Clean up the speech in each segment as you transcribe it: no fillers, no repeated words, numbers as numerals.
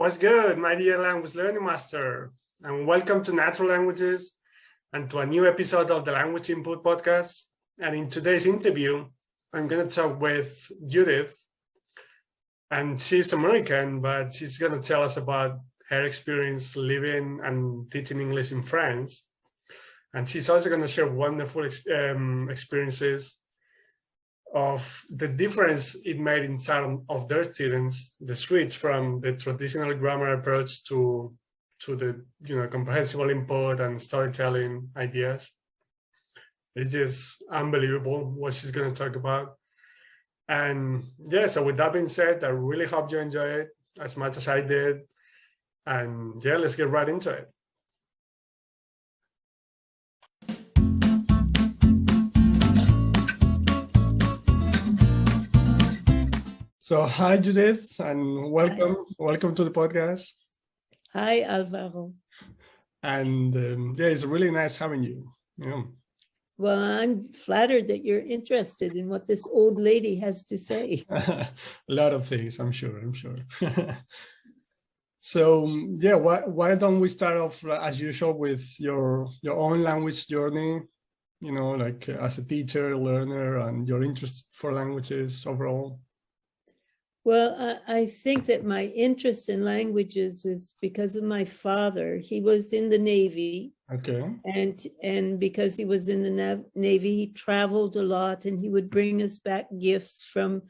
What's good, my dear language learning master, and welcome to Natural Languages and to a new episode of the Language Input Podcast. And in today's interview, I'm going to talk with Judith, and she's American, but she's going to tell us about her experience living and teaching English in France. And she's also going to share wonderful experiences of the difference it made in some of their students, the switch from the traditional grammar approach to the comprehensible input and storytelling ideas. It's just unbelievable what she's going to talk about. And yeah, so with that being said, I really hope you enjoy it as much as I did. And yeah, let's get right into it. So hi, Judith, and welcome. Hi. Welcome to the podcast. Hi, Alvaro. And yeah, it's really nice having you. Yeah. Well, I'm flattered that you're interested in what this old lady has to say. A lot of things, I'm sure. So yeah, why don't we start off as usual with your own language journey? Like as a teacher, learner, and your interest for languages overall. Well, I think that my interest in languages is because of my father. He was in the Navy. Okay. And because he was in the Navy, he traveled a lot, and he would bring us back gifts from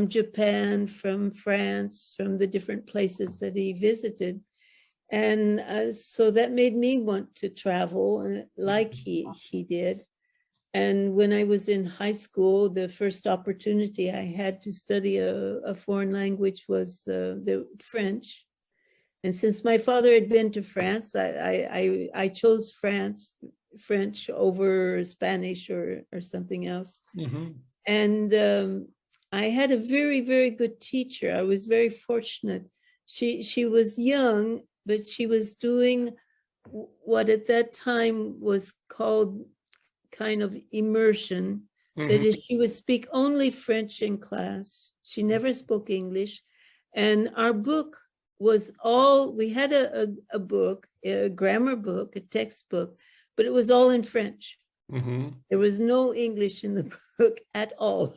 Japan, from France, from the different places that he visited. And so that made me want to travel like he did. And when I was in high school, the first opportunity I had to study a foreign language was the French. And since my father had been to France, I chose French over Spanish or something else. Mm-hmm. And I had a very, very good teacher. I was very fortunate. She was young, but she was doing what at that time was called kind of immersion. Mm-hmm. That is, she would speak only French in class. She never spoke English. And our book was we had a book, a grammar book, a textbook, but it was all in French. Mm-hmm. There was no English in the book at all.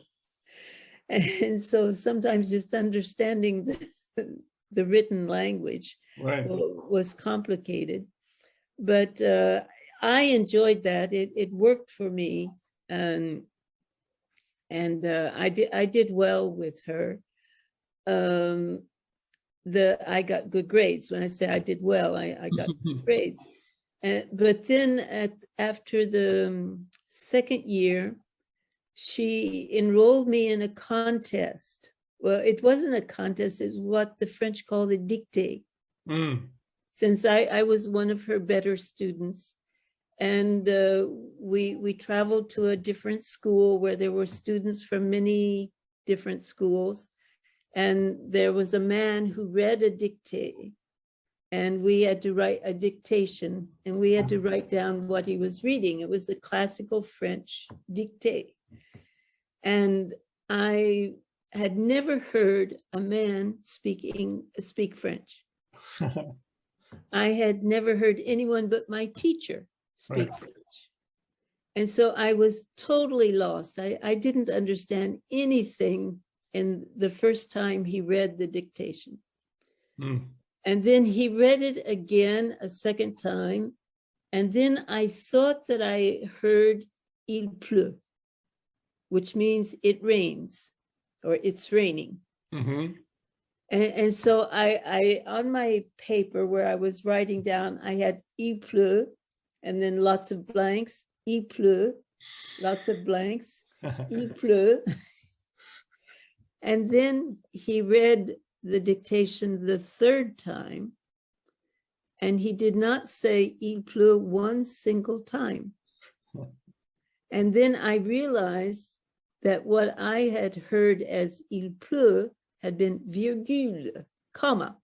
And so sometimes just understanding the written language was complicated. But I enjoyed that. It worked for me, and I did well with her. I got good grades. When I say I did well, I got good grades. But then after the second year, she enrolled me in a contest. Well, it wasn't a contest. It's what the French call the dictée. Mm. Since I was one of her better students. And we traveled to a different school where there were students from many different schools. And there was a man who read a dictée, and we had to write a dictation, and we had to write down what he was reading. It was a classical French dictée. And I had never heard a man speak French. I had never heard anyone but my teacher speak French. And so I was totally lost. I didn't understand anything in the first time he read the dictation. Mm. And then he read it again a second time. And then I thought that I heard il pleut, which means it rains or it's raining. Mm-hmm. And so I on my paper where I was writing down, I had il pleut, and then lots of blanks, il pleut, lots of blanks, il pleut. And then he read the dictation the third time, and he did not say il pleut one single time. And then I realized that what I had heard as il pleut had been virgule, comma.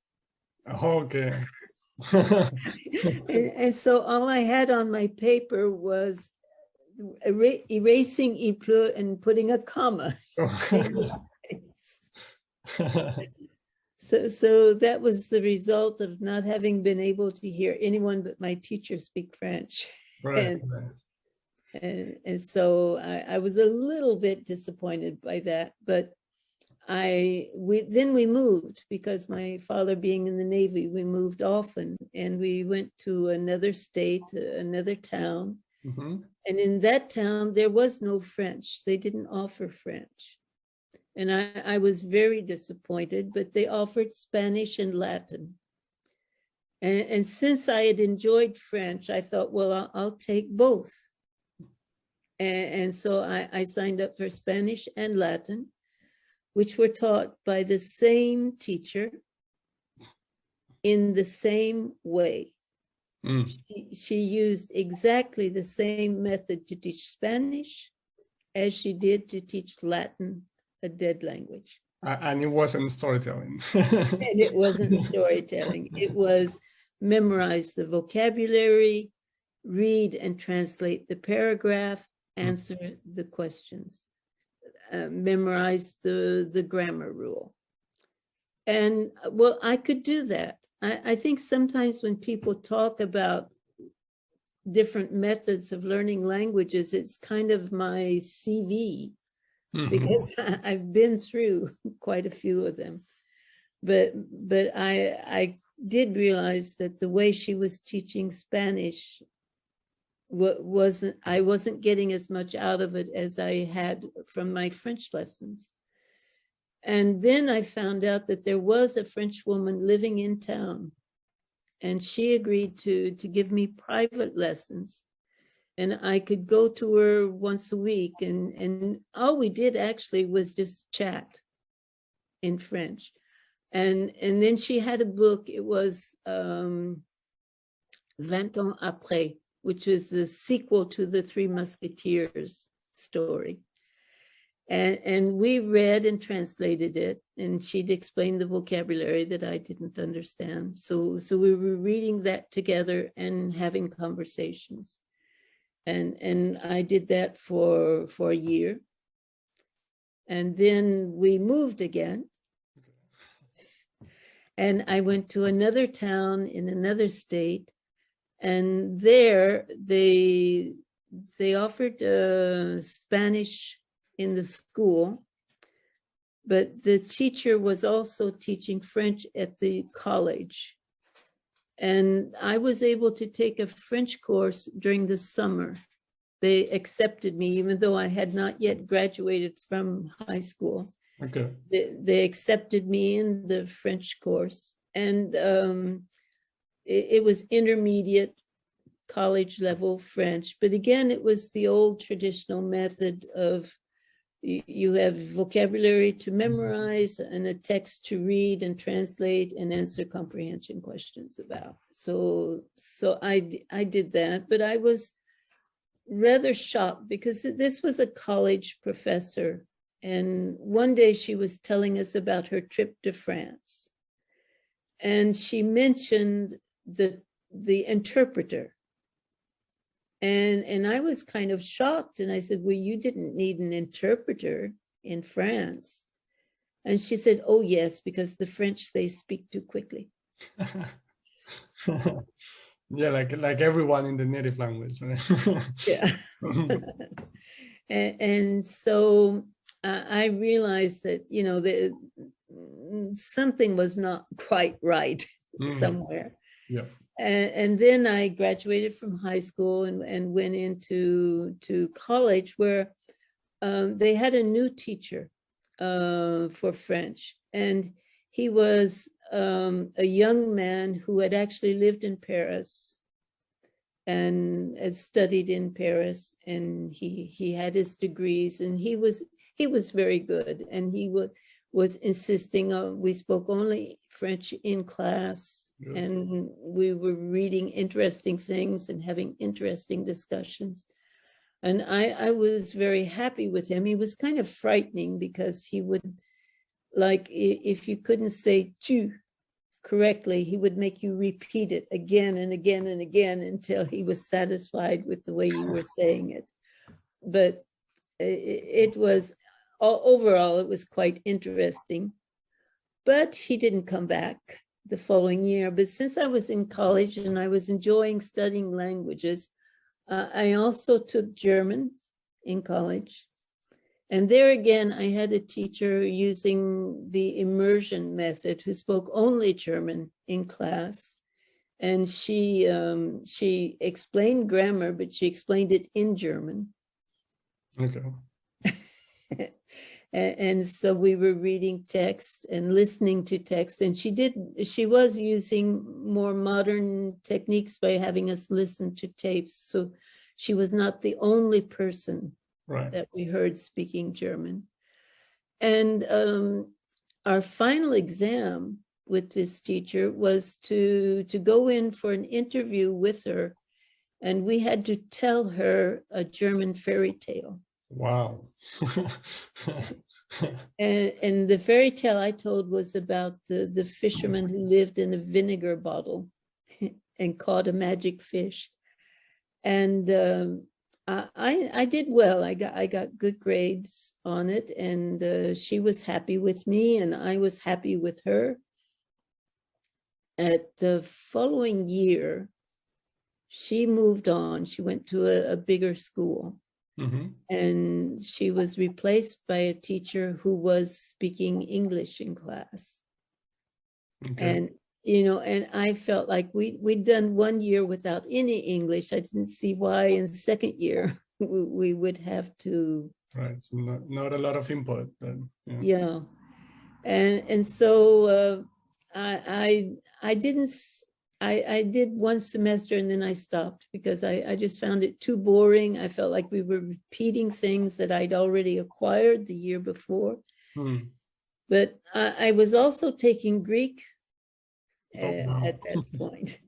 Okay. and so all I had on my paper was erasing il pleut and putting a comma. So that was the result of not having been able to hear anyone but my teacher speak French. Right. And so I was a little bit disappointed by that, but then we moved, because my father being in the Navy, we moved often, and we went to another state, another town. Mm-hmm. And in that town, there was no French. They didn't offer French. And I was very disappointed, but they offered Spanish and Latin. And since I had enjoyed French, I thought, well, I'll take both. And so I signed up for Spanish and Latin, which were taught by the same teacher in the same way. Mm. She used exactly the same method to teach Spanish as she did to teach Latin, a dead language. And it wasn't storytelling. And it wasn't storytelling. It was memorize the vocabulary, read and translate the paragraph, answer the questions, memorize the grammar rule. And well, I could do that. I think sometimes when people talk about different methods of learning languages, it's kind of my CV, because I've been through quite a few of them. But I did realize that the way she was teaching Spanish I wasn't getting as much out of it as I had from my French lessons. And then I found out that there was a French woman living in town, and she agreed to give me private lessons. And I could go to her once a week, and all we did actually was just chat in French. And then she had a book. It was 20 ans après, which was the sequel to the Three Musketeers story. And we read and translated it, and she'd explained the vocabulary that I didn't understand. So we were reading that together and having conversations. And I did that for a year. And then we moved again. And I went to another town in another state, and there they offered Spanish in the school, but the teacher was also teaching French at the college. And I was able to take a French course during the summer. They accepted me, even though I had not yet graduated from high school. Okay. They accepted me in the French course, and it was intermediate college level French. But again, it was the old traditional method of you have vocabulary to memorize and a text to read and translate and answer comprehension questions about. So I did that, but I was rather shocked because this was a college professor. And one day she was telling us about her trip to France. And she mentioned the interpreter. And I was kind of shocked. And I said, well, you didn't need an interpreter in France. And she said, oh, yes, because the French, they speak too quickly. Yeah, like everyone in the native language. Right? Yeah. and so I realized that, you know, something was not quite right somewhere. Yeah. And then I graduated from high school and went into college, where they had a new teacher for French. And he was a young man who had actually lived in Paris and had studied in Paris. And he had his degrees, and he was very good. And he was insisting on, we spoke only French in class, and we were reading interesting things and having interesting discussions. And I was very happy with him. He was kind of frightening because he would, like, if you couldn't say tu correctly, he would make you repeat it again and again and again until he was satisfied with the way you were saying it. But it was, overall, it was quite interesting. but he didn't come back the following year. But since I was in college and I was enjoying studying languages, I also took German in college. And there again, I had a teacher using the immersion method who spoke only German in class. And she explained grammar, but she explained it in German. Okay. And so we were reading texts and listening to texts, and she was using more modern techniques by having us listen to tapes. So she was not the only person that we heard speaking German. And our final exam with this teacher was to go in for an interview with her, and we had to tell her a German fairy tale. Wow. And the fairy tale I told was about the fisherman who lived in a vinegar bottle and caught a magic fish. And I did well. I got good grades on it, and she was happy with me, and I was happy with her. At the following year, she moved on. She went to a bigger school. Mm-hmm. And she was replaced by a teacher who was speaking English in class. Okay. And I felt like we'd done 1 year without any English. I didn't see why in the second year we would have to. Right, so not a lot of input then. Yeah. And so I did 1 semester and then I stopped because I just found it too boring. I felt like we were repeating things that I'd already acquired the year before. But I was also taking Greek at that point.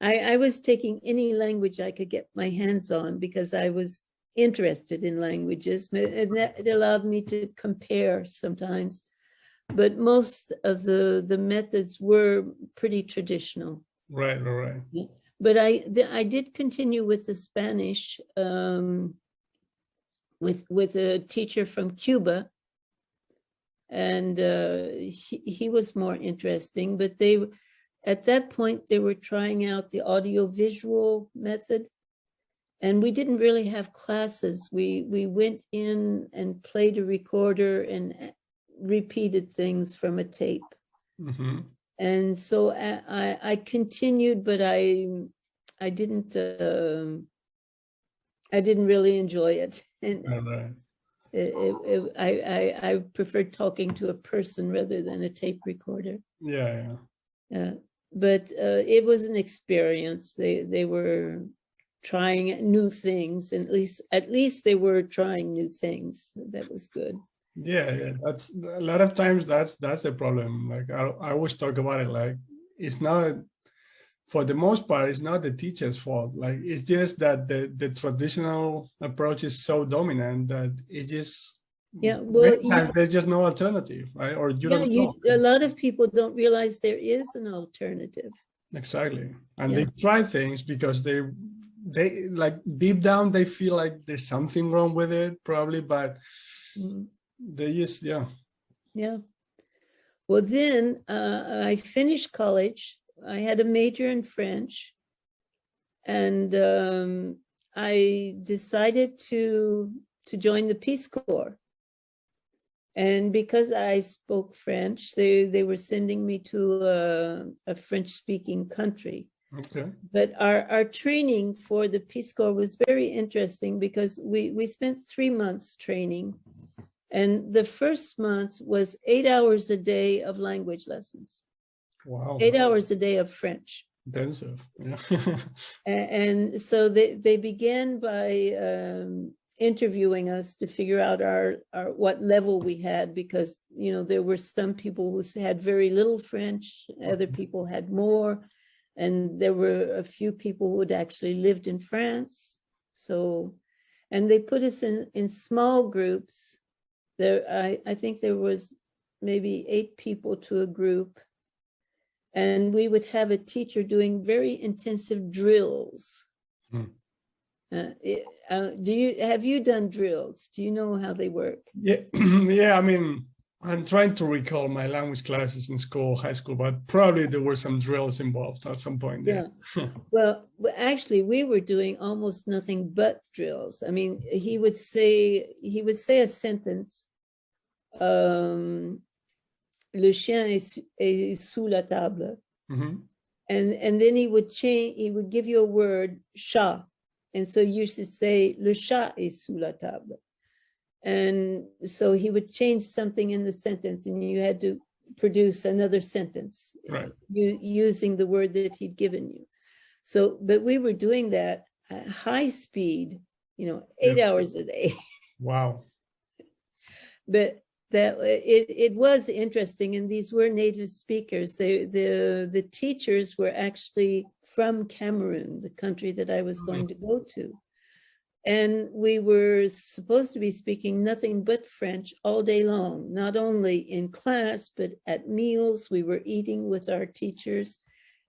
I was taking any language I could get my hands on because I was interested in languages, and that it allowed me to compare sometimes. But most of the methods were pretty traditional. Right. But I did continue with the Spanish with a teacher from Cuba, and he was more interesting. But at that point they were trying out the audio-visual method, and we didn't really have classes. We went in and played a recorder and repeated things from a tape. Mm-hmm. And so I continued, but I didn't really enjoy it. And I preferred talking to a person rather than a tape recorder. Yeah. But it was an experience. They were trying new things, and at least they were trying new things. That was good. Yeah, that's a lot of times that's the problem. Like I always talk about it, like it's not, for the most part, it's not the teacher's fault. Like it's just that the traditional approach is so dominant that it just, there's just no alternative, right? Or you don't know. A lot of people don't realize there is an alternative. Exactly. And they try things because they like deep down they feel like there's something wrong with it, probably, but they just, Well, then I finished college. I had a major in French, and I decided to join the Peace Corps. And because I spoke French, they were sending me to a French-speaking country. Okay. But our training for the Peace Corps was very interesting because we spent 3 months training. And the first month was 8 hours a day of language lessons. Wow. 8 hours a day of French. Intensive. Yeah. And so they began by interviewing us to figure out our what level we had, because there were some people who had very little French, other people had more, and there were a few people who had actually lived in France. So, and they put us in small groups. I think there was maybe 8 people to a group, and we would have a teacher doing very intensive drills. Have you done drills? Do you know how they work? Yeah, I mean, I'm trying to recall my language classes in school, high school, but probably there were some drills involved at some point. Yeah. Well, actually, we were doing almost nothing but drills. I mean, he would say a sentence. Le chien est sous la table. Mm-hmm. And then he would give you a word, chat. And so you should say, le chat est sous la table. And so he would change something in the sentence and you had to produce another sentence, right, using the word that he'd given you. So, but we were doing that at high speed, 8 hours a day. Wow. But that it was interesting, and these were native speakers. The teachers were actually from Cameroon, the country that I was going to go to. And we were supposed to be speaking nothing but French all day long, not only in class, but at meals. We were eating with our teachers.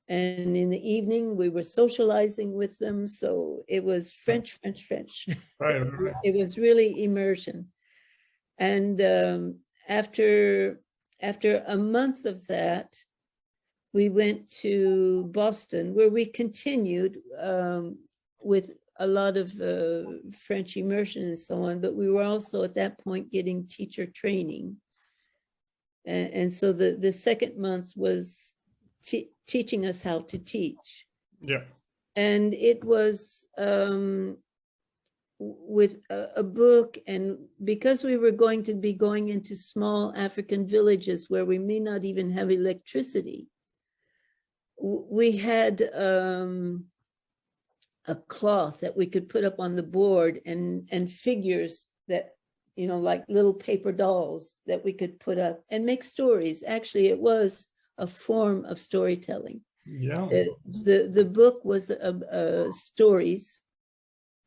And in the evening, we were socializing with them. So it was French, French, French. Right. It was really immersion. And after a month of that, we went to Boston, where we continued with a lot of French immersion and so on, but we were also at that point getting teacher training. And so the second month was teaching us how to teach. Yeah. And it was with a book, and because we were going to be going into small African villages where we may not even have electricity, we had a cloth that we could put up on the board and figures that, like little paper dolls that we could put up and make stories. Actually, it was a form of storytelling. Yeah. The book was stories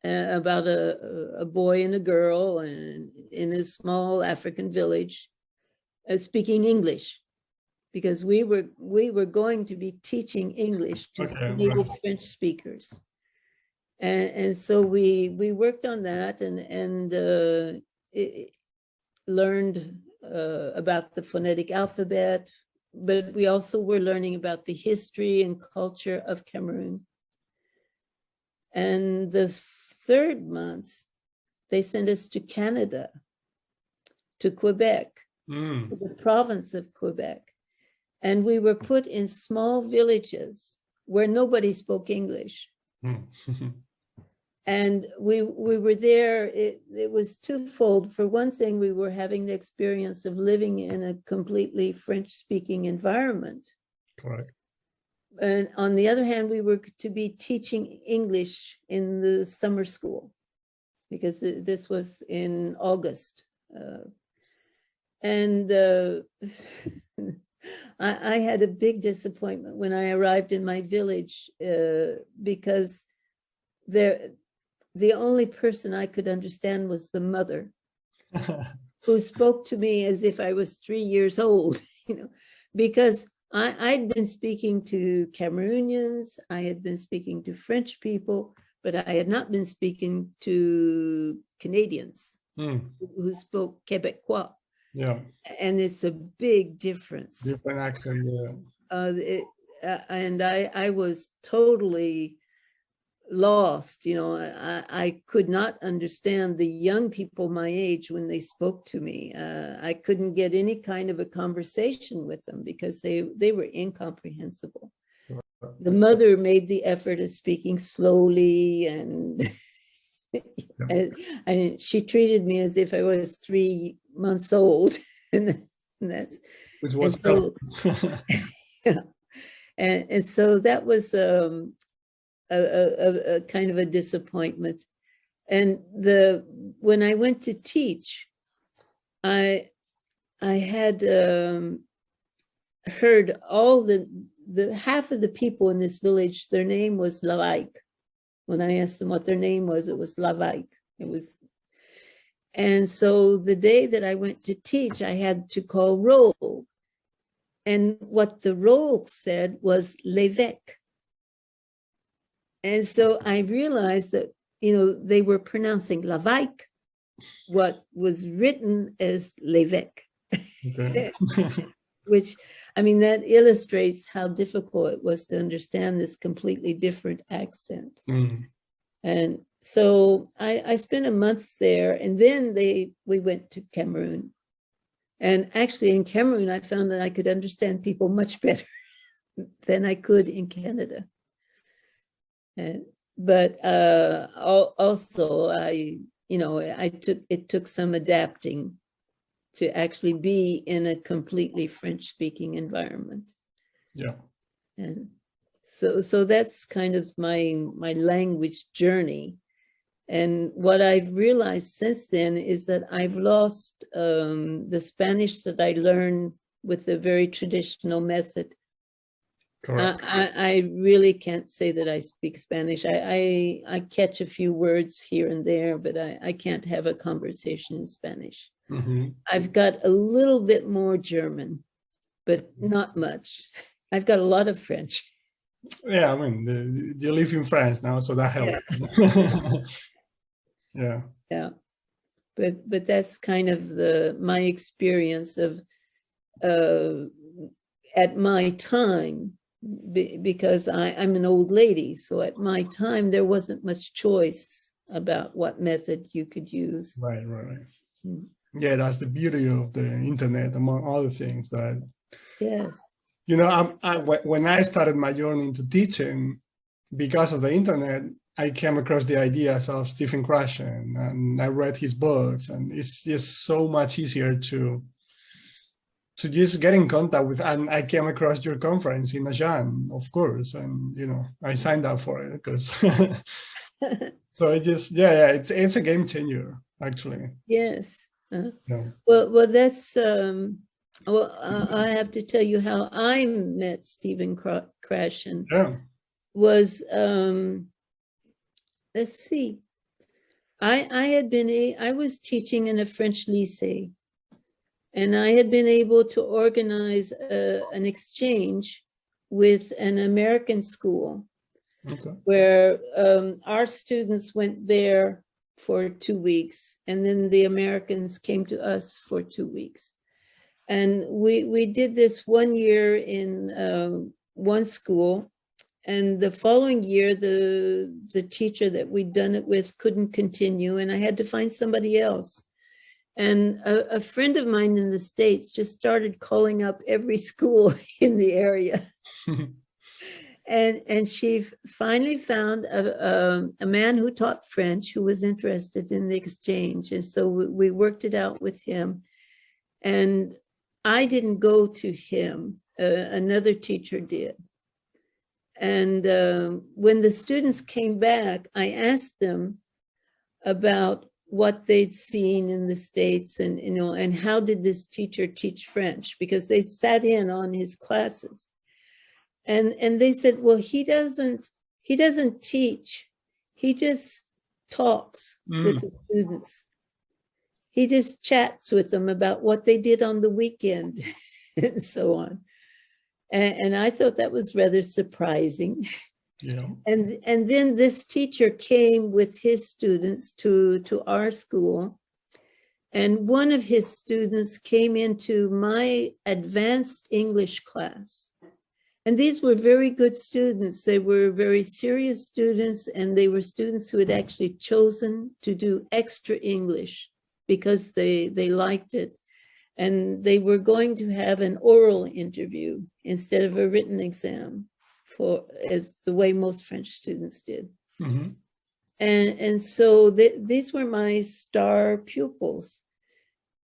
about a boy and a girl and in a small African village speaking English, because we were going to be teaching English to native French speakers. And so we worked on that and learned about the phonetic alphabet, but we also were learning about the history and culture of Cameroon. And the third month, they sent us to Canada, to Quebec, to the province of Quebec. And we were put in small villages where nobody spoke English. And we were there, it was twofold. For one thing, we were having the experience of living in a completely French-speaking environment. Correct. And on the other hand, we were to be teaching English in the summer school, because this was in August. I had a big disappointment when I arrived in my village, because the only person I could understand was the mother, who spoke to me as if I was 3 years old, because I'd been speaking to Cameroonians, I had been speaking to French people, but I had not been speaking to Canadians who spoke Quebecois. Yeah. And it's a big difference. Different accent, yeah. And I was totally lost, I could not understand the young people my age when they spoke to me. I couldn't get any kind of a conversation with them because they were incomprehensible. The mother made the effort of speaking slowly, and and she treated me as if I was 3 months old, and that's which was so, yeah. And so that was a kind of a disappointment. And when I went to teach, I had heard all the half of the people in this village, their name was Lavaik. When I asked them what their name was, it was Lavaik. And so the day that I went to teach, I had to call roll. And what the roll said was l'évêque. And so I realized that, they were pronouncing Lavaik, what was written as l'évêque. Okay. Which, I mean, that illustrates how difficult it was to understand this completely different accent. Mm. And so I spent a month there, and then we went to Cameroon. And actually in Cameroon, I found that I could understand people much better than I could in Canada. But also it took some adapting to actually be in a completely French-speaking environment. Yeah. And so that's kind of my language journey. And what I've realized since then is that I've lost the Spanish that I learned with a very traditional method. Correct. I really can't say that I speak Spanish. I catch a few words here and there, but I can't have a conversation in Spanish. Mm-hmm. I've got a little bit more German, but not much. I've got a lot of French. Yeah, I mean, you live in France now, so that helps. Yeah. Yeah. Yeah. But that's kind of my experience of at my time, because I'm an old lady. So at my time, there wasn't much choice about what method you could use. Right. Yeah, that's the beauty of the internet, among other things. That, Yes. you know, when I started my journey into teaching, because of the internet, I came across the ideas of Stephen Krashen, and I read his books, and it's just so much easier to just get in contact with. And I came across your conference in Ajan, of course, and I signed up for it because. So it just it's a game changer, actually. Yes. Yeah. Well, that's I have to tell you how I met Stephen Krashen. Yeah. Was let's see. I was teaching in a French lycée, and I had been able to organize an exchange with an American school. Okay. Where our students went there for 2 weeks, and then the Americans came to us for 2 weeks. And we did this 1 year in one school, and the following year, the teacher that we'd done it with couldn't continue, and I had to find somebody else. And a friend of mine in the States just started calling up every school in the area. And she finally found a man who taught French who was interested in the exchange. And so we worked it out with him. And I didn't go to him, another teacher did. And when the students came back, I asked them about what they'd seen in the States and how did this teacher teach French, because they sat in on his classes. And they said, well, he doesn't teach. He just talks with the students. He just chats with them about what they did on the weekend and so on. And I thought that was rather surprising. Yeah. And then this teacher came with his students to our school. And one of his students came into my advanced English class. And these were very good students. They were very serious students, and they were students who had actually chosen to do extra English because they liked it. And they were going to have an oral interview instead of a written exam, as the way most French students did. Mm-hmm. And so these were my star pupils.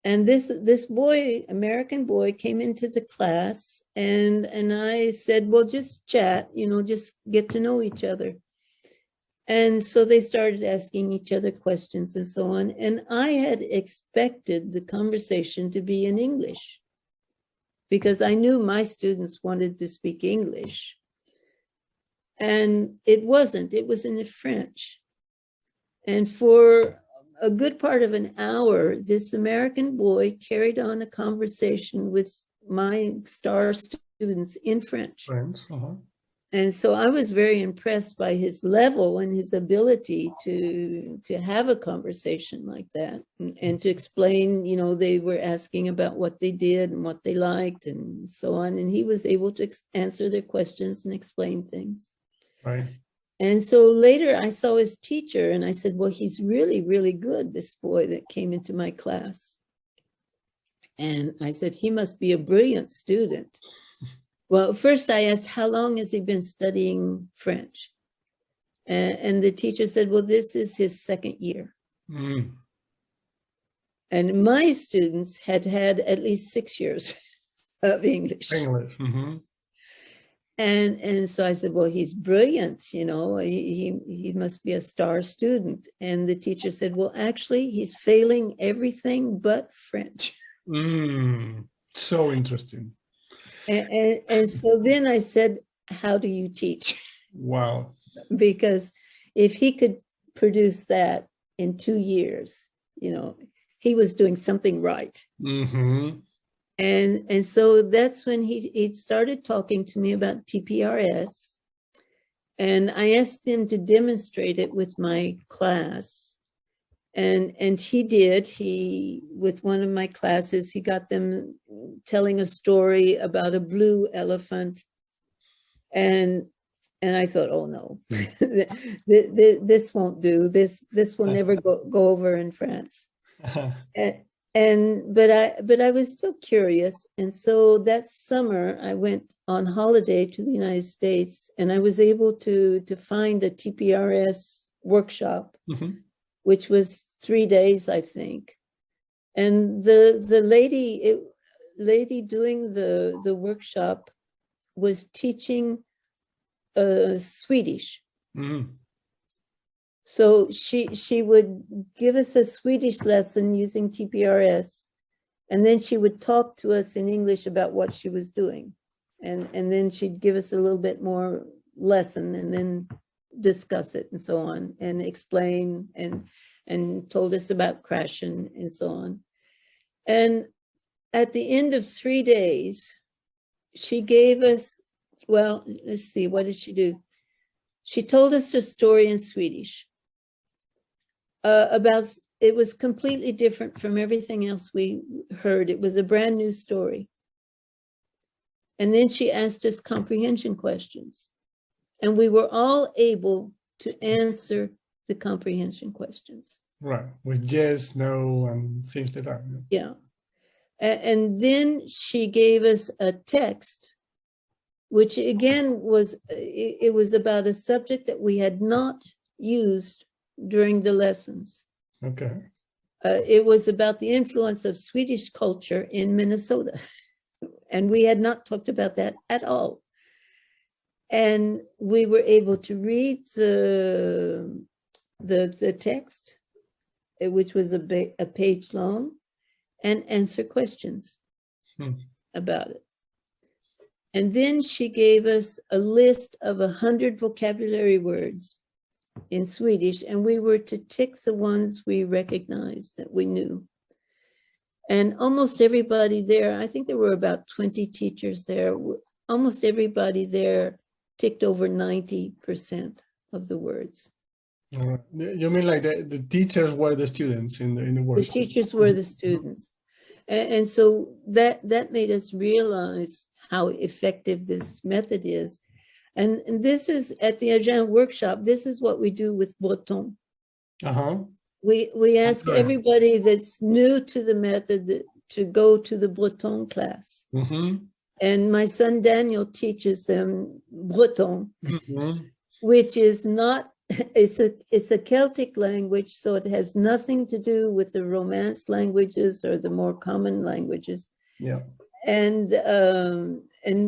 And this boy, American boy, came into the class, and I said, well, just chat, just get to know each other. And so they started asking each other questions and so on. And I had expected the conversation to be in English because I knew my students wanted to speak English. And it wasn't, it was in French. And for a good part of an hour, this American boy carried on a conversation with my star students in French. French, uh-huh. And so I was very impressed by his level and his ability to have a conversation like that and to explain, they were asking about what they did and what they liked and so on. And he was able to answer their questions and explain things. Right. And so later I saw his teacher and I said, well, he's really, really good, this boy that came into my class. And I said, he must be a brilliant student. Well, first I asked, how long has he been studying French? And the teacher said, well, this is his second year. Mm. And my students had at least 6 years of English. Mm-hmm. And so I said, well, he's brilliant, he must be a star student. And the teacher said, well, actually, he's failing everything but French. So interesting. And so then I said, how do you teach? Wow. Because if he could produce that in 2 years, he was doing something right. Mm-hmm. And so that's when he started talking to me about TPRs. And I asked him to demonstrate it with my class. And he did. With one of my classes, he got them telling a story about a blue elephant. And I thought, oh no, this won't do. This will never go over in France. But I was still curious. And so that summer I went on holiday to the United States and I was able to find a TPRS workshop, mm-hmm. which was 3 days, I think. And the lady doing the workshop was teaching Swedish. Mm-hmm. So she would give us a Swedish lesson using TPRS, and then she would talk to us in English about what she was doing. And then she'd give us a little bit more lesson and then discuss it and so on and explain and told us about crashing and so on. And at the end of 3 days, she gave us, well, let's see, what did she do? She told us a story in Swedish. It was completely different from everything else we heard. It was a brand new story. And then she asked us comprehension questions. And we were all able to answer the comprehension questions. Right, with yes, no, and things like that. Yeah. And then she gave us a text, which again was about a subject that we had not used during the lessons. Okay. It was about the influence of Swedish culture in Minnesota. And we had not talked about that at all. And we were able to read the text, which was a page long, and answer questions about it. And then she gave us a list of 100 vocabulary words in Swedish, and we were to tick the ones we recognized that we knew. And almost everybody there, I think there were about 20 teachers there, almost everybody there ticked over 90% of the words. You mean like the teachers were the students in the workshop? The teachers were the students. And so that made us realize how effective this method is. And this is at the Agent workshop, this is what we do with Breton. Uh-huh. We ask everybody that's new to the method to go to the Breton class. Mm-hmm. And my son Daniel teaches them Breton, mm-hmm. which is not, it's a Celtic language, so it has nothing to do with the Romance languages or the more common languages. Yeah. And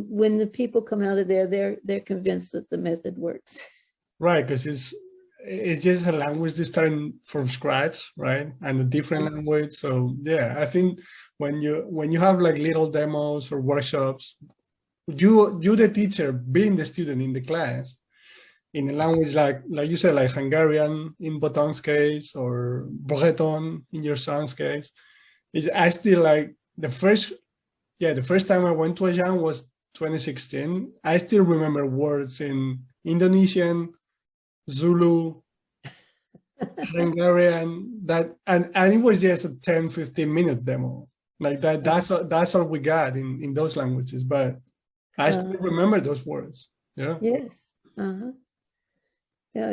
when the people come out of there, they're convinced that the method works. Right, because it's just a language that's starting from scratch, right? And a different language. So yeah, I think when you have like little demos or workshops, you the teacher being the student in the class in a language like you said, like Hungarian in Boton's case or Breton in your son's case, I still like the first time I went to Ajan was 2016, I still remember words in Indonesian, Zulu, Hungarian, and it was just a 10-15 minute demo. Like that's all we got in those languages, but I still remember those words. Yeah. Yes. Yeah,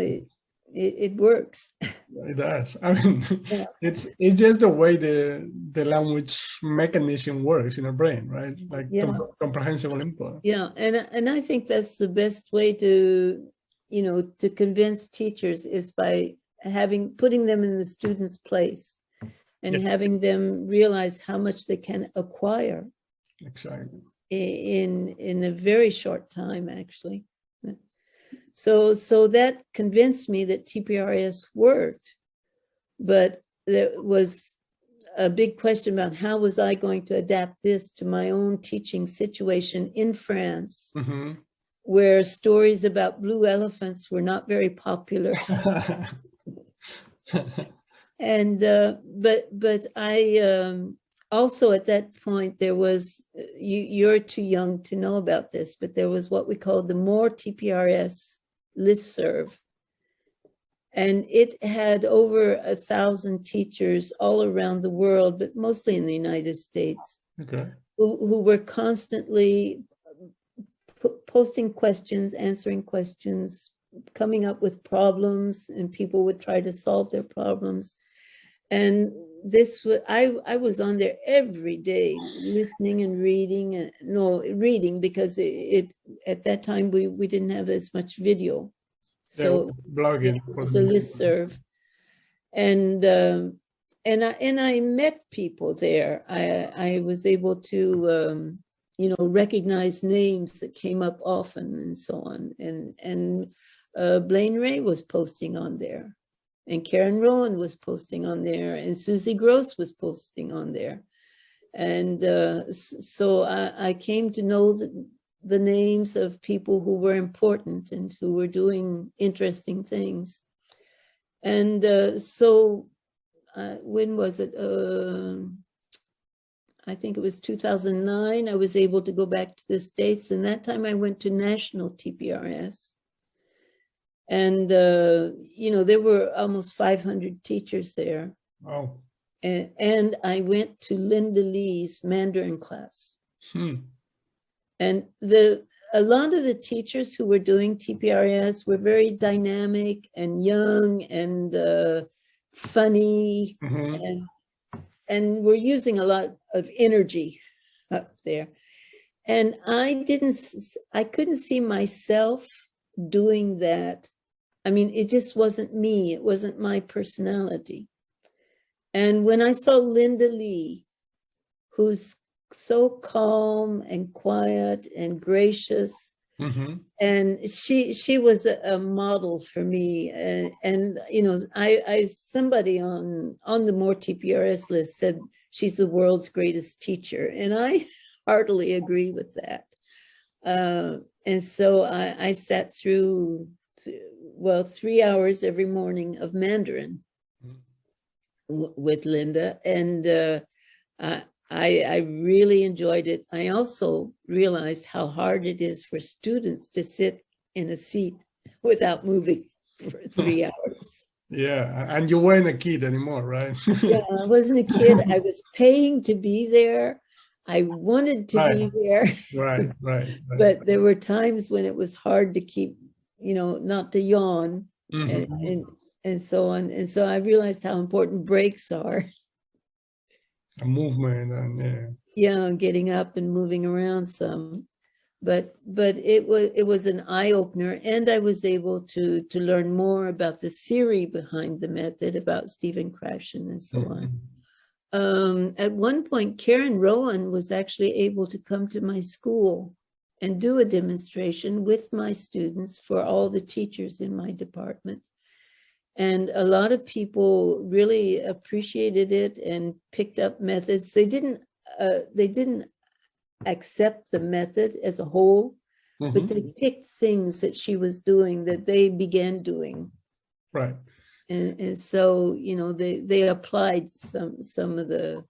it works. It does. I mean, Yeah. it's just the way the language mechanism works in our brain, right? Like Yeah. comprehensible input. Yeah, and I think that's the best way to, to convince teachers is by putting them in the student's place and having them realize how much they can acquire. Exactly. In a very short time, actually. So that convinced me that TPRS worked, but there was a big question about how was I going to adapt this to my own teaching situation in France, where stories about blue elephants were not very popular. And but I also at that point there was you're too young to know about this, but there was what we called the More TPRS listserv, and it had over 1,000 teachers all around the world, but mostly in the United States, who were constantly posting questions, answering questions, coming up with problems, and people would try to solve their problems. And this was, I was on there every day listening and reading, and reading because it at that time we didn't have as much video. So blogging, it was a listserv. And I met people there. I was able to recognize names that came up often and so on. And Blaine Ray was posting on there, and Karen Rowan was posting on there, and Susie Gross was posting on there. And so I came to know the names of people who were important and who were doing interesting things. And so when was it? I think it was 2009. I was able to go back to the States, and that time I went to National TPRS. And, there were almost 500 teachers there. Wow. And I went to Linda Lee's Mandarin class. And a lot of the teachers who were doing TPRS were very dynamic and young and funny, and were using a lot of energy up there. And I couldn't see myself doing that. I mean, it just wasn't me. It wasn't my personality. And when I saw Linda Lee, who's so calm and quiet and gracious, and she was a model for me. And somebody on the More TPRS list said she's the world's greatest teacher, and I heartily agree with that. And so I sat through 3 hours every morning of Mandarin with Linda, and I really enjoyed it. I also realized how hard it is for students to sit in a seat without moving for 3 hours. Yeah, and you weren't a kid anymore, right? Yeah, I wasn't a kid. I was paying to be there. I wanted to be there. Right. But there were times when it was hard to keep, not to yawn and so on. And so I realized how important breaks are. A movement and getting up and moving around some. But it was an eye-opener, and I was able to learn more about the theory behind the method, about Stephen Krashen and so on. At one point, Karen Rowan was actually able to come to my school and do a demonstration with my students for all the teachers in my department. And a lot of people really appreciated it and picked up methods. They didn't accept the method as a whole, but they picked things that she was doing that they began doing. Right. And so, they applied some of the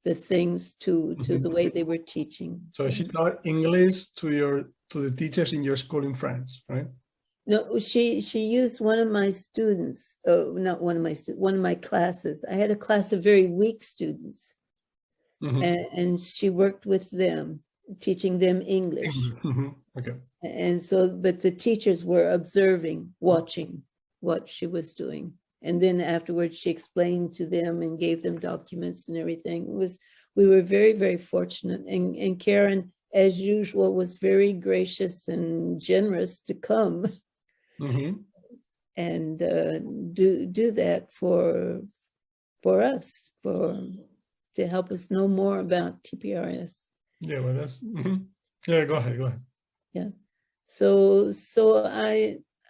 the things to the way they were teaching. So she taught English to the teachers in your school in France, right? No, she used one of my students, not one of my one of my classes. I had a class of very weak students, and she worked with them, teaching them English. Okay. And so, but the teachers were observing, watching what she was doing. And then afterwards she explained to them and gave them documents and everything. We were very, very fortunate. And Karen, as usual, was very gracious and generous to come and do that for us, to help us know more about TPRs. Yeah, well, that's yeah. Go ahead. Yeah. So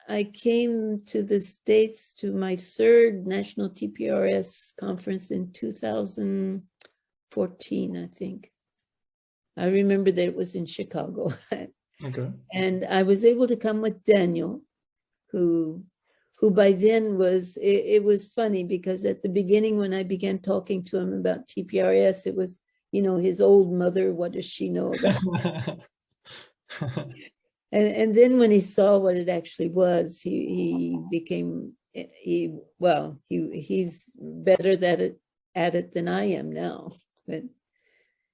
I came to the States to my third National TPRS conference in 2014, I think. I remember that it was in Chicago. Okay. And I was able to come with Daniel, who by then was, it was funny because at the beginning when I began talking to him about TPRS, it was, his old mother, what does she know about? And then when he saw what it actually was, he became, he's better at it than I am now. But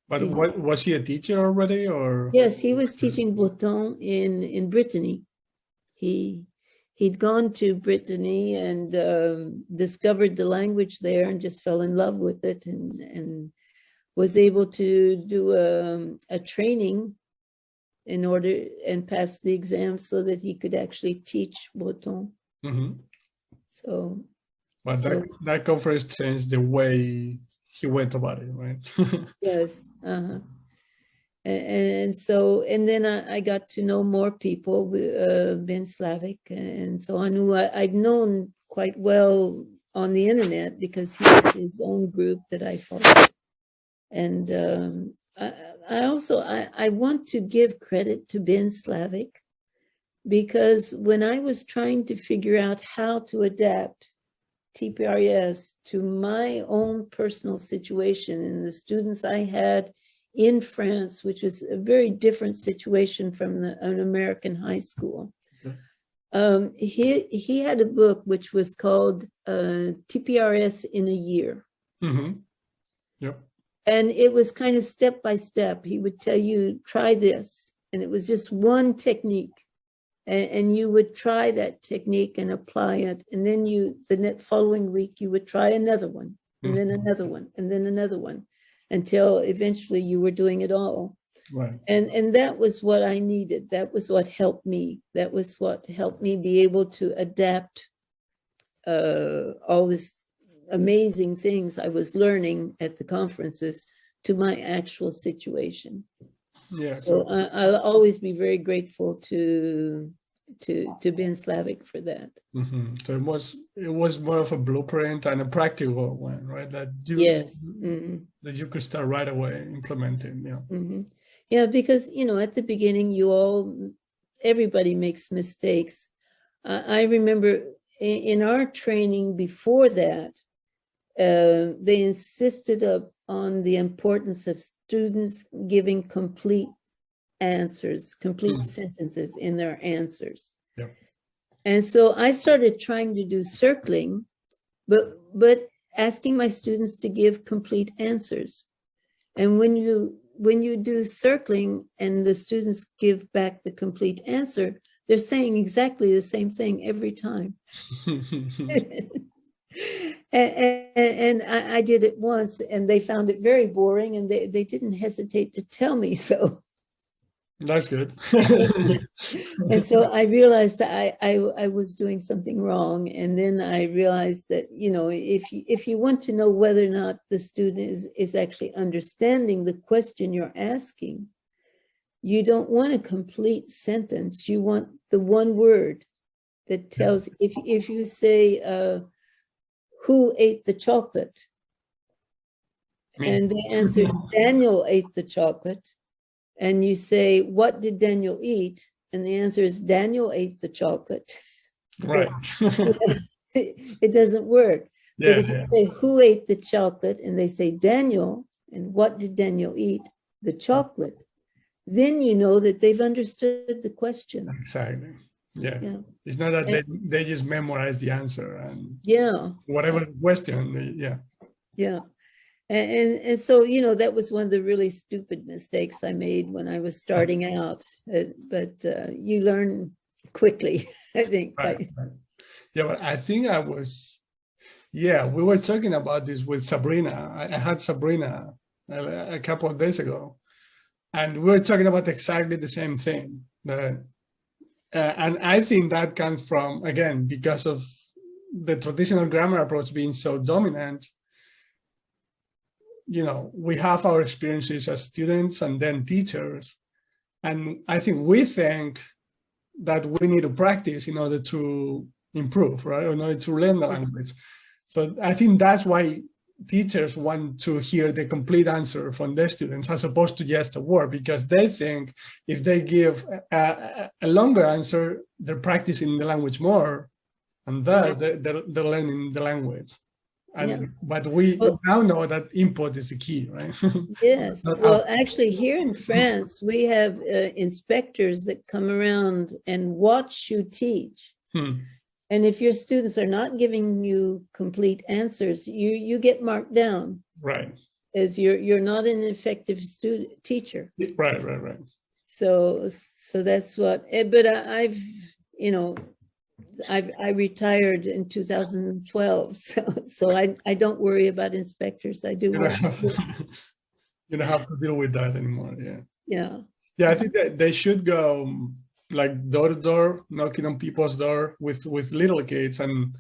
what was he a teacher already, or? Yes, he was teaching Breton in Brittany. He'd gone to Brittany and discovered the language there and just fell in love with it and was able to do a training in order and pass the exam so that he could actually teach Breton. So, that conference changed the way he went about it, right? Yes. And then I got to know more people, Ben Slavic and so on, who I'd known quite well on the internet because he had his own group that I followed. And I want to give credit to Ben Slavic because when I was trying to figure out how to adapt TPRS to my own personal situation and the students I had in France, which is a very different situation from an American high school. He had a book which was called TPRS in a Year. Yep. And it was kind of step by step. He would tell you, try this. And it was just one technique. And you would try that technique and apply it. And then the following week, you would try another one, and then another one, and then another one, until eventually you were doing it all. Right. And that was what I needed. That was what helped me. That was what helped me be able to adapt all this amazing things I was learning at the conferences to my actual situation. Yeah. So I'll always be very grateful to Ben Slavic for that. So it was more of a blueprint and a practical one, right? That you could start right away implementing. Yeah. Yeah, because at the beginning, everybody makes mistakes. I remember in our training before that, they insisted on the importance of students giving complete answers, complete sentences in their answers. Yeah. And so I started trying to do circling, but asking my students to give complete answers. And when you do circling and the students give back the complete answer, they're saying exactly the same thing every time. And I did it once and they found it very boring and they didn't hesitate to tell me so. That's good. And so I realized that I was doing something wrong. And then I realized that, if you want to know whether or not the student is actually understanding the question you're asking, you don't want a complete sentence. You want the one word that tells, if you say, who ate the chocolate? And they answered, Daniel ate the chocolate. And you say, what did Daniel eat? And the answer is, Daniel ate the chocolate. Right. It doesn't work. Yeah, but if you say, who ate the chocolate? And they say, Daniel, And what did Daniel eat? The chocolate. Then you know that they've understood the question. Exactly. Yeah. Yeah. It's not that they just memorize the answer and Yeah. whatever question. Yeah. Yeah. And so, you know, that was one of the really stupid mistakes I made when I was starting out. But you learn quickly, I think. Right. Yeah, but I think we were talking about this with Sabrina. I had Sabrina a couple of days ago, and we were talking about exactly the same thing. And I think that comes from, again, because of the traditional grammar approach being so dominant. You know, we have our experiences as students and then teachers. And I think we think that we need to practice in order to improve, right? Or in order to learn the language. So I think that's why teachers want to hear the complete answer from their students as opposed to just a word, because they think if they give a longer answer, they're practicing the language more, and thus they're learning the language. But we now know that input is the key, right? Yes. Well, actually, here in France, we have inspectors that come around and watch you teach. And if your students are not giving you complete answers, you get marked down. Right. As you're not an effective teacher. Right. So that's what. But I retired in 2012, so I don't worry about inspectors. I do. You don't have to deal with that anymore. Yeah. I think that they should go like door to door, knocking on people's door with little kids, and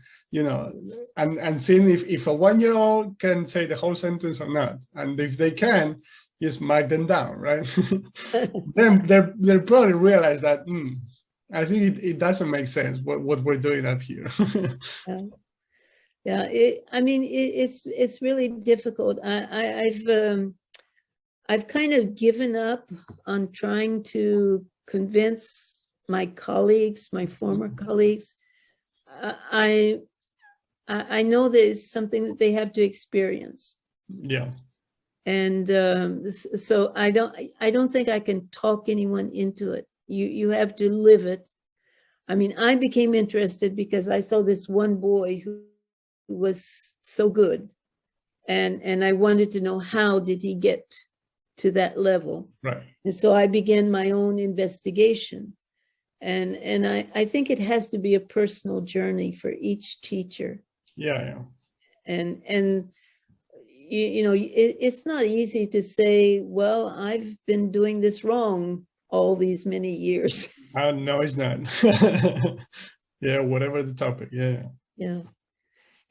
and seeing if a 1-year-old can say the whole sentence or not, and if they can, just mark them down, right? Then they'll probably realize that. I think it doesn't make sense what we're doing out here. It's really difficult. I've kind of given up on trying to convince my colleagues, my former colleagues. I know there's something that they have to experience. Yeah. And so I don't think I can talk anyone into it. You have to live it. I mean, I became interested because I saw this one boy who was so good, and I wanted to know how did he get to that level. Right. And so I began my own investigation, and I think it has to be a personal journey for each teacher. Yeah. And it's not easy to say, well, I've been doing this wrong all these many years. No, it's not. Yeah, whatever the topic. Yeah.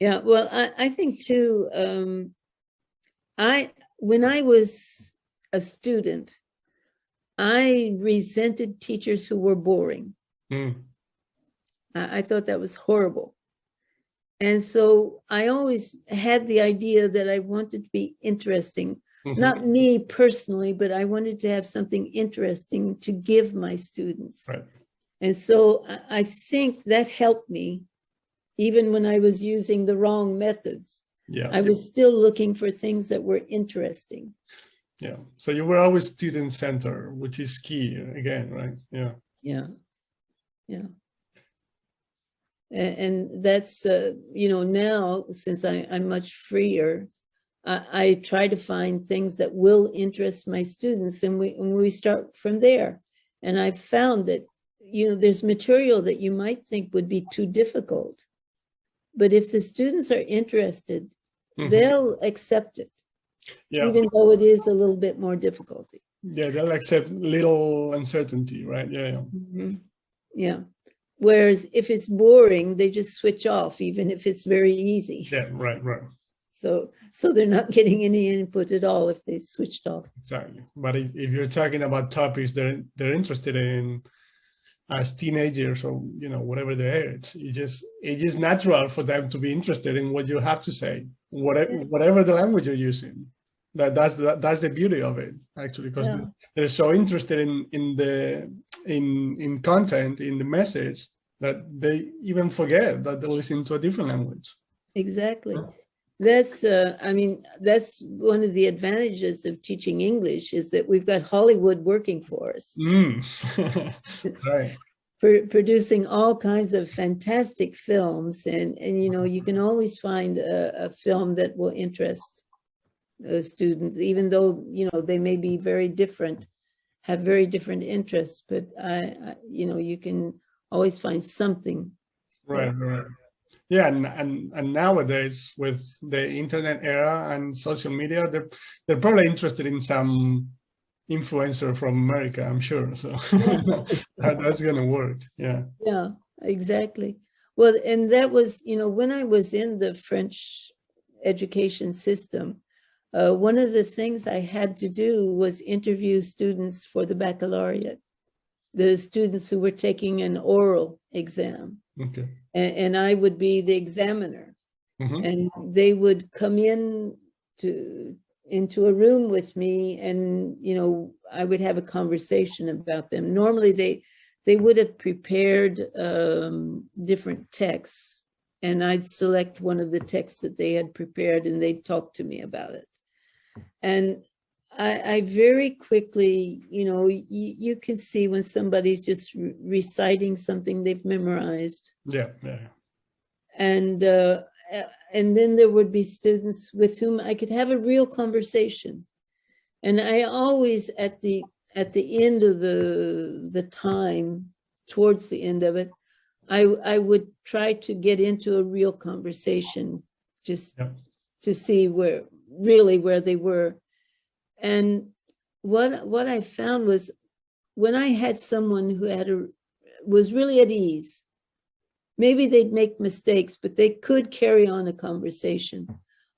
Well, I think too, when I was a student, I resented teachers who were boring. I thought that was horrible. And so I always had the idea that I wanted to be interesting. Not me personally, but I wanted to have something interesting to give my students. Right. And so I think that helped me, even when I was using the wrong methods. Yeah. I was still looking for things that were interesting. Yeah. So you were always student-centered, which is key again, right? Yeah. And that's, now, since I'm much freer, I try to find things that will interest my students, and we start from there. And I've found that, there's material that you might think would be too difficult, but if the students are interested, they'll accept it, even though it is a little bit more difficulty. Yeah, they'll accept little uncertainty, right? Yeah. Whereas if it's boring, they just switch off, even if it's very easy. Yeah, right. So they're not getting any input at all if they switched off. Exactly. But if you're talking about topics they're interested in as teenagers or whatever their age, it's just natural for them to be interested in what you have to say, whatever the language you're using. That's the beauty of it, actually, because they're so interested in content, in the message, that they even forget that they're listening to a different language. Exactly. That's, I mean, that's one of the advantages of teaching English is that we've got Hollywood working for us, Right. producing all kinds of fantastic films. And you know, you can always find a film that will interest students, even though, you know, they may be very different, have very different interests, but you know, you can always find something. Right, right. Yeah, and nowadays with the internet era and social media, they're probably interested in some influencer from America, I'm sure. So that's gonna work. Yeah. Yeah, exactly. Well, and that was, you know, when I was in the French education system, one of the things I had to do was interview students for the baccalaureate, the students who were taking an oral exam. Okay. And I would be the examiner. Mm-hmm. And they would come into a room with me, and, you know, I would have a conversation about them. Normally they would have prepared different texts, and I'd select one of the texts that they had prepared, and they'd talk to me about it. And I very quickly, you know, you can see when somebody's just reciting something they've memorized. Yeah, yeah. And then there would be students with whom I could have a real conversation. And I always, at the end of the time, towards the end of it, I would try to get into a real conversation, just to see where they were. And what I found was, when I had someone who was really at ease, maybe they'd make mistakes, but they could carry on a conversation.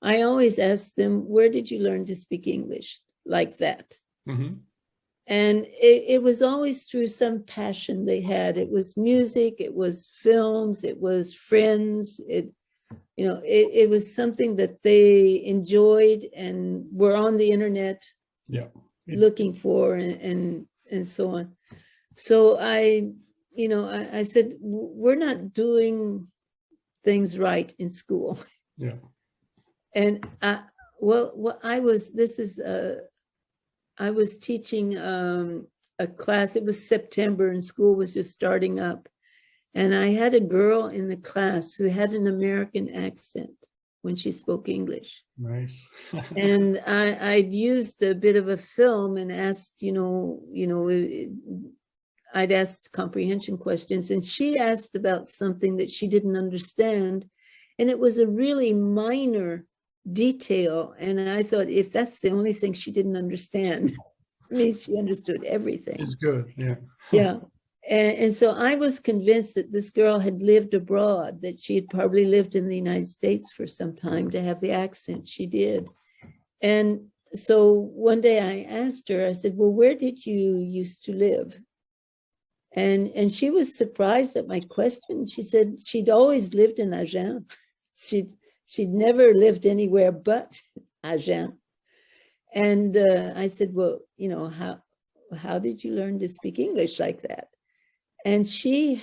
I always asked them, where did you learn to speak English like that? Mm-hmm. And it was always through some passion they had. It was music, it was films, it was friends. It was something that they enjoyed and were on the internet looking for, and so on. So I said, we're not doing things right in school. Yeah. And I was teaching a class. It was September and school was just starting up. And I had a girl in the class who had an American accent when she spoke English. Nice. And I'd used a bit of a film and asked, I'd asked comprehension questions, and she asked about something that she didn't understand. And it was a really minor detail. And I thought, if that's the only thing she didn't understand, it means she understood everything. It's good, yeah. Yeah. And so I was convinced that this girl had lived abroad, that she had probably lived in the United States for some time to have the accent she did. And so one day I asked her, I said, well, where did you used to live? And she was surprised at my question. She said she'd always lived in Agen. She'd never lived anywhere but Agen. And I said, well, how did you learn to speak English like that? And she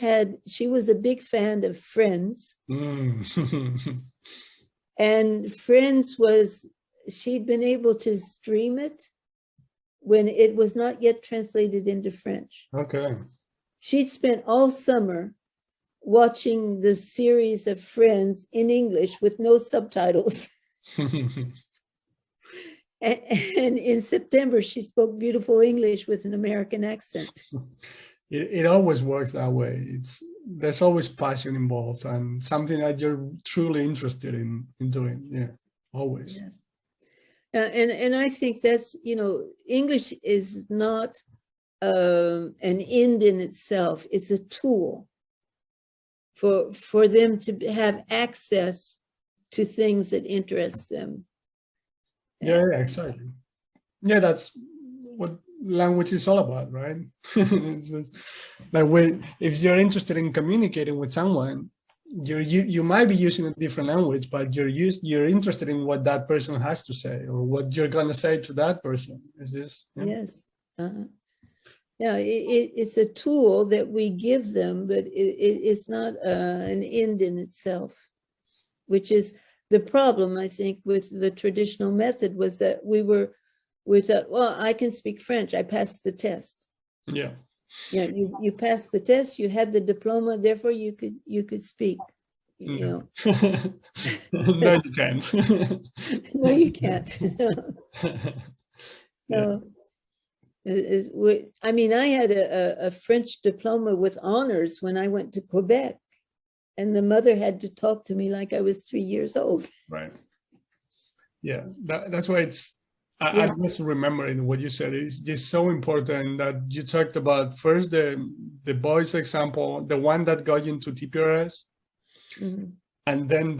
was a big fan of Friends. Mm. And Friends she'd been able to stream it when it was not yet translated into French. Okay. She'd spent all summer watching the series of Friends in English with no subtitles. And in September, she spoke beautiful English with an American accent. It always works that way. There's always passion involved and something that you're truly interested in doing. Yeah, always. Yes. And I think that's, English is not an end in itself. It's a tool for them to have access to things that interest them. Yeah, exactly. Yeah, that's what language is all about, right? It's just, if you're interested in communicating with someone, you might be using a different language, but you're interested in what that person has to say or what you're going to say to that person. Is this? Yeah. Yes. Yeah, it's a tool that we give them, but it's not an end in itself, which is the problem, I think, with the traditional method was that we thought, well, I can speak French. I passed the test. Yeah. Yeah, you passed the test. You had the diploma. Therefore, you could speak. You know. No, you can't. No, you can't. Yeah. No. I mean, I had a French diploma with honors when I went to Quebec, and the mother had to talk to me like I was 3 years old. Right. Yeah, that's why I Yeah. just remembering what you said. It's just so important that you talked about first the boys example, the one that got you into TPRs, and then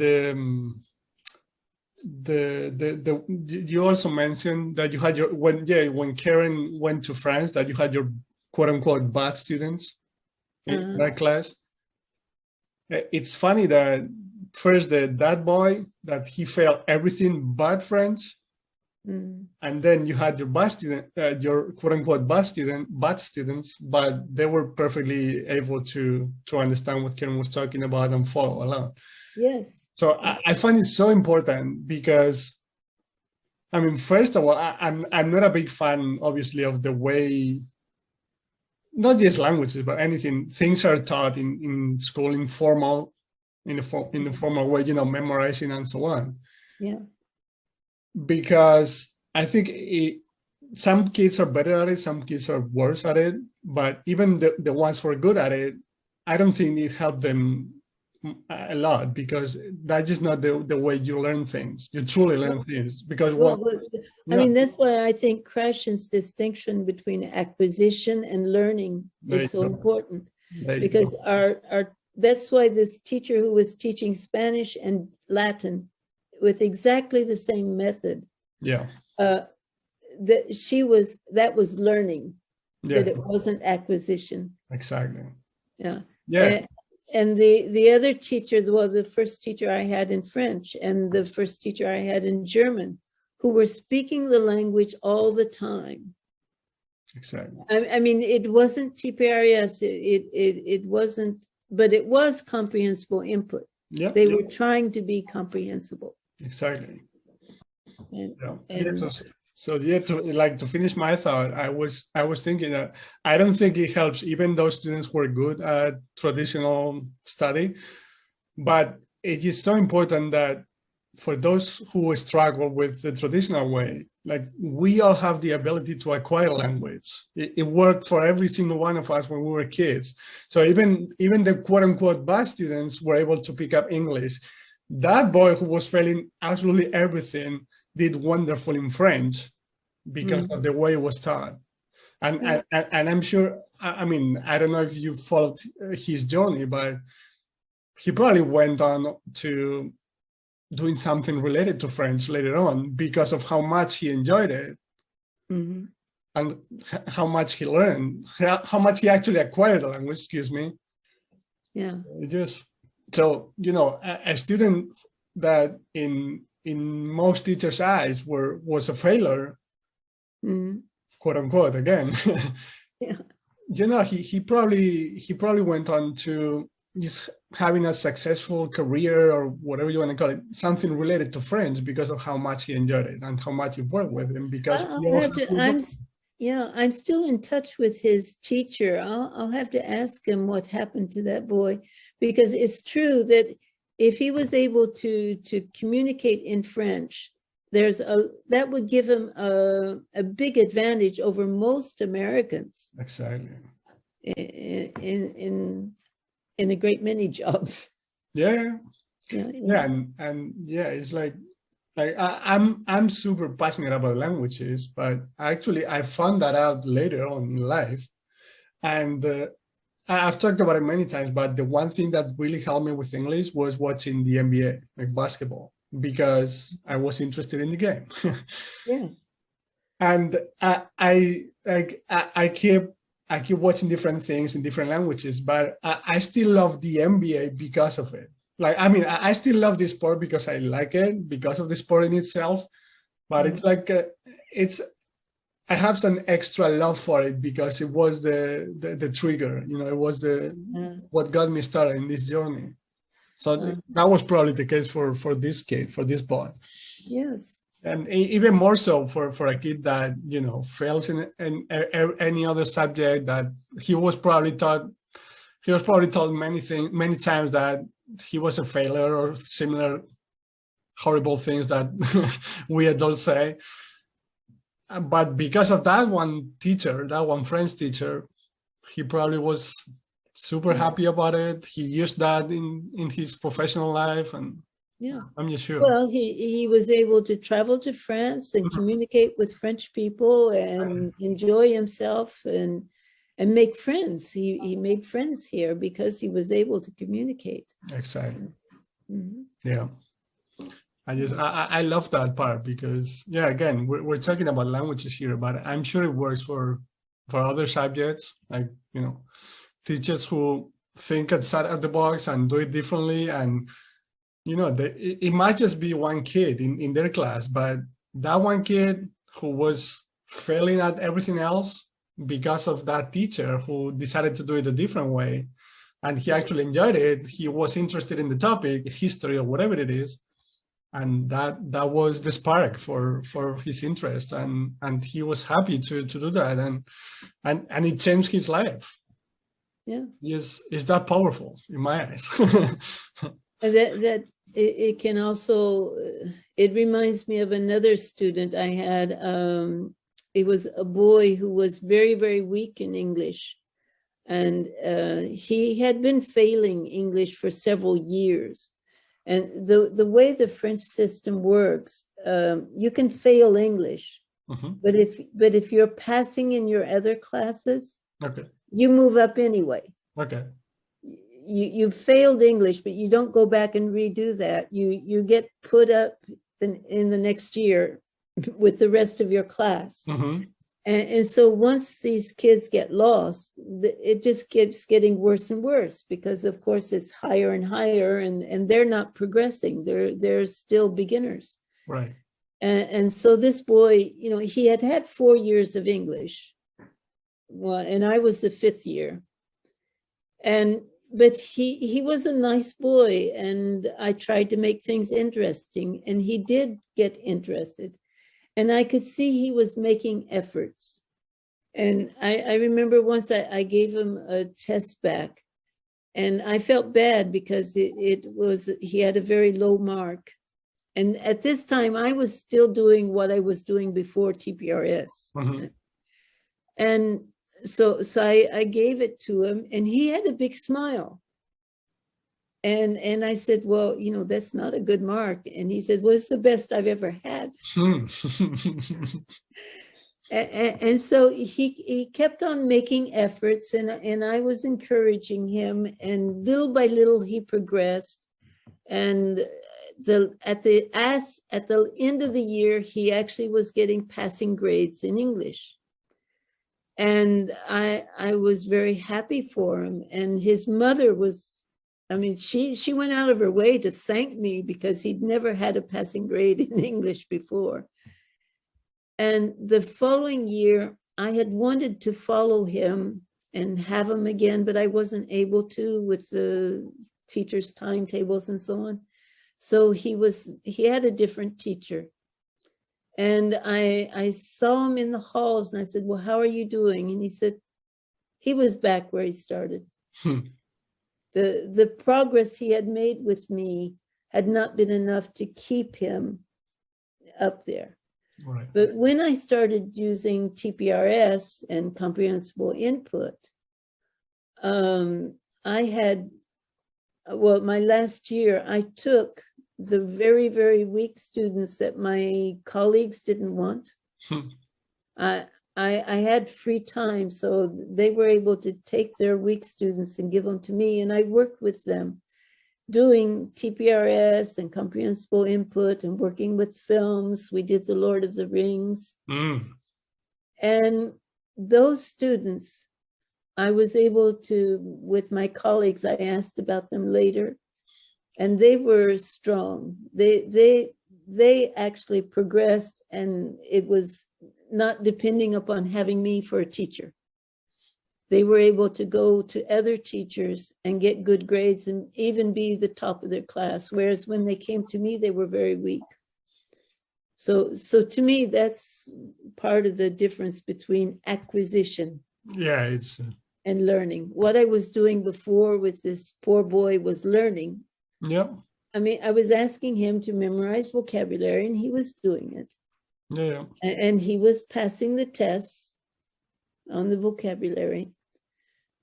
you also mentioned that you had when Karen went to France, that you had your quote unquote bad students in that class. It's funny that first that boy, that he failed everything but French, and then you had your bad student, your quote unquote bad students, but they were perfectly able to understand what Karen was talking about and follow along. Yes. So I find it so important because, I mean, first of all, I'm not a big fan, obviously, of the way, not just languages, but anything, things are taught in school in the formal way, memorizing and so on. Yeah. Because I think some kids are better at it, some kids are worse at it, but even the ones who are good at it, I don't think it helped them a lot, because that's just not the way you learn things. You truly learn things because I mean, that's why I think Krashen's distinction between acquisition and learning is so important, because that's why this teacher who was teaching Spanish and Latin with exactly the same method, that was learning, that it wasn't acquisition. Exactly. Yeah. And the other teacher, well, the first teacher I had in French and the first teacher I had in German, who were speaking the language all the time. Exactly. I mean, it wasn't TPRs, it wasn't, but it was comprehensible input. They were trying to be comprehensible. Exactly. And So to finish my thought, I was thinking that I don't think it helps even those students who are good at traditional study, but it is so important that for those who struggle with the traditional way, like, we all have the ability to acquire language. It worked for every single one of us when we were kids. So even the quote unquote bad students were able to pick up English. That boy who was failing absolutely everything did wonderful in French because of the way it was taught. And I'm sure, I mean, I don't know if you followed his journey, but he probably went on to doing something related to French later on because of how much he enjoyed it and how much he learned, how much he actually acquired the language, excuse me. Yeah. So, a student that in most teachers' eyes was a failure, quote unquote, again. He probably went on to just having a successful career, or whatever you want to call it, something related to French, because of how much he enjoyed it and how much it worked with him. Because I'm still in touch with his teacher. I'll have to ask him what happened to that boy, because it's true that if he was able to communicate in French, that would give him a big advantage over most Americans. Exactly. In a great many jobs. And it's like I'm super passionate about languages, but actually I found that out later on in life, and I've talked about it many times, but the one thing that really helped me with English was watching the NBA, like basketball, because I was interested in the game. And I keep watching different things in different languages, but I still love the NBA because of it. Like, I mean, I still love this sport because I like it, because of the sport in itself, but it's like, I have some extra love for it because it was the trigger, it was what got me started in this journey. So that was probably the case for this kid, for this boy. Yes. And even more so for a kid that, you know, fails in any other subject, that he was probably told many times that he was a failure or similar horrible things that we adults say. But because of that one teacher, that one French teacher, he probably was super happy about it. He used that in his professional life, and yeah, I'm just sure. Well, he was able to travel to France and communicate with French people and enjoy himself and make friends. He made friends here because he was able to communicate. Exactly. Mm-hmm. Yeah. I love that part because, yeah, again, we're talking about languages here, but I'm sure it works for other subjects, like, you know, teachers who think outside of the box and do it differently. And, you know, it might just be one kid in their class, but that one kid who was failing at everything else because of that teacher who decided to do it a different way, and he actually enjoyed it. He was interested in the topic, history or whatever it is. And that was the spark for his interest, and he was happy to do that, and it changed his life. Yeah. Yes, is that powerful in my eyes. And that it can also, it reminds me of another student I had. It was a boy who was very, very weak in English, and he had been failing English for several years. And the way the French system works, you can fail English, but if you're passing in your other classes, okay, you move up anyway. Okay. You failed English, but you don't go back and redo that. You get put up in the next year with the rest of your class. And so once these kids get lost, it just keeps getting worse and worse, because of course it's higher and higher, and they're not progressing. They're still beginners. Right. And so this boy, you know, he had 4 years of English. Well, and I was the 5th year. But he was a nice boy, and I tried to make things interesting, and he did get interested. And I could see he was making efforts. And I remember once I gave him a test back, and I felt bad because he had a very low mark. And at this time, I was still doing what I was doing before TPRs. And so I gave it to him, and he had a big smile. And I said, well, you know, that's not a good mark. And he said, well, it's the best I've ever had. And so he kept on making efforts, and I was encouraging him, and little by little he progressed. And at the end of the year, he actually was getting passing grades in English. And I was very happy for him. And his mother was, I mean, she went out of her way to thank me, because he'd never had a passing grade in English before. And the following year, I had wanted to follow him and have him again, but I wasn't able to with the teachers' timetables and so on. So he had a different teacher. And I saw him in the halls, and I said, well, how are you doing? And he said, he was back where he started. The progress he had made with me had not been enough to keep him up there. Right. But when I started using TPRs and comprehensible input, I had, well, my last year, I took the very, very weak students that my colleagues didn't want. I had free time, so they were able to take their weak students and give them to me, and I worked with them doing TPRs and comprehensible input and working with films. We did The Lord of the Rings. And those students, I was able to, with my colleagues, I asked about them later, and they were strong. They actually progressed, and it was not depending upon having me for a teacher. they were able to go to other teachers and get good grades and even be the top of their class. Whereas when they came to me, they were very weak. So to me, that's part of the difference between acquisition and learning. What I was doing before with this poor boy was learning. Yeah. I mean, I was asking him to memorize vocabulary and he was doing it. Yeah. And he was passing the tests on the vocabulary.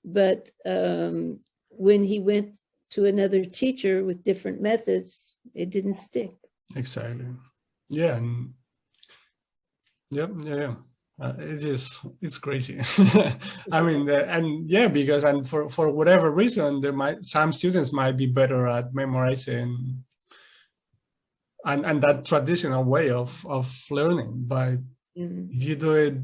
But when he went to another teacher with different methods, it didn't stick. Exactly. Yeah. And it's crazy. I mean, because for whatever reason, some students might be better at memorizing and that traditional way of learning. But if you do it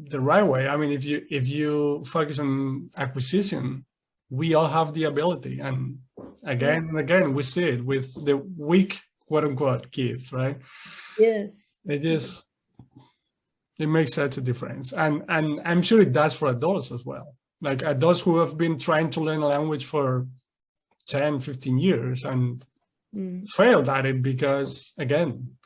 the right way, I mean, if you focus on acquisition, we all have the ability. And again and again, we see it with the weak, quote unquote, kids, right? Yes. It makes such a difference. And I'm sure it does for adults as well. Like adults who have been trying to learn a language for 10, 15 years and failed at it because, again,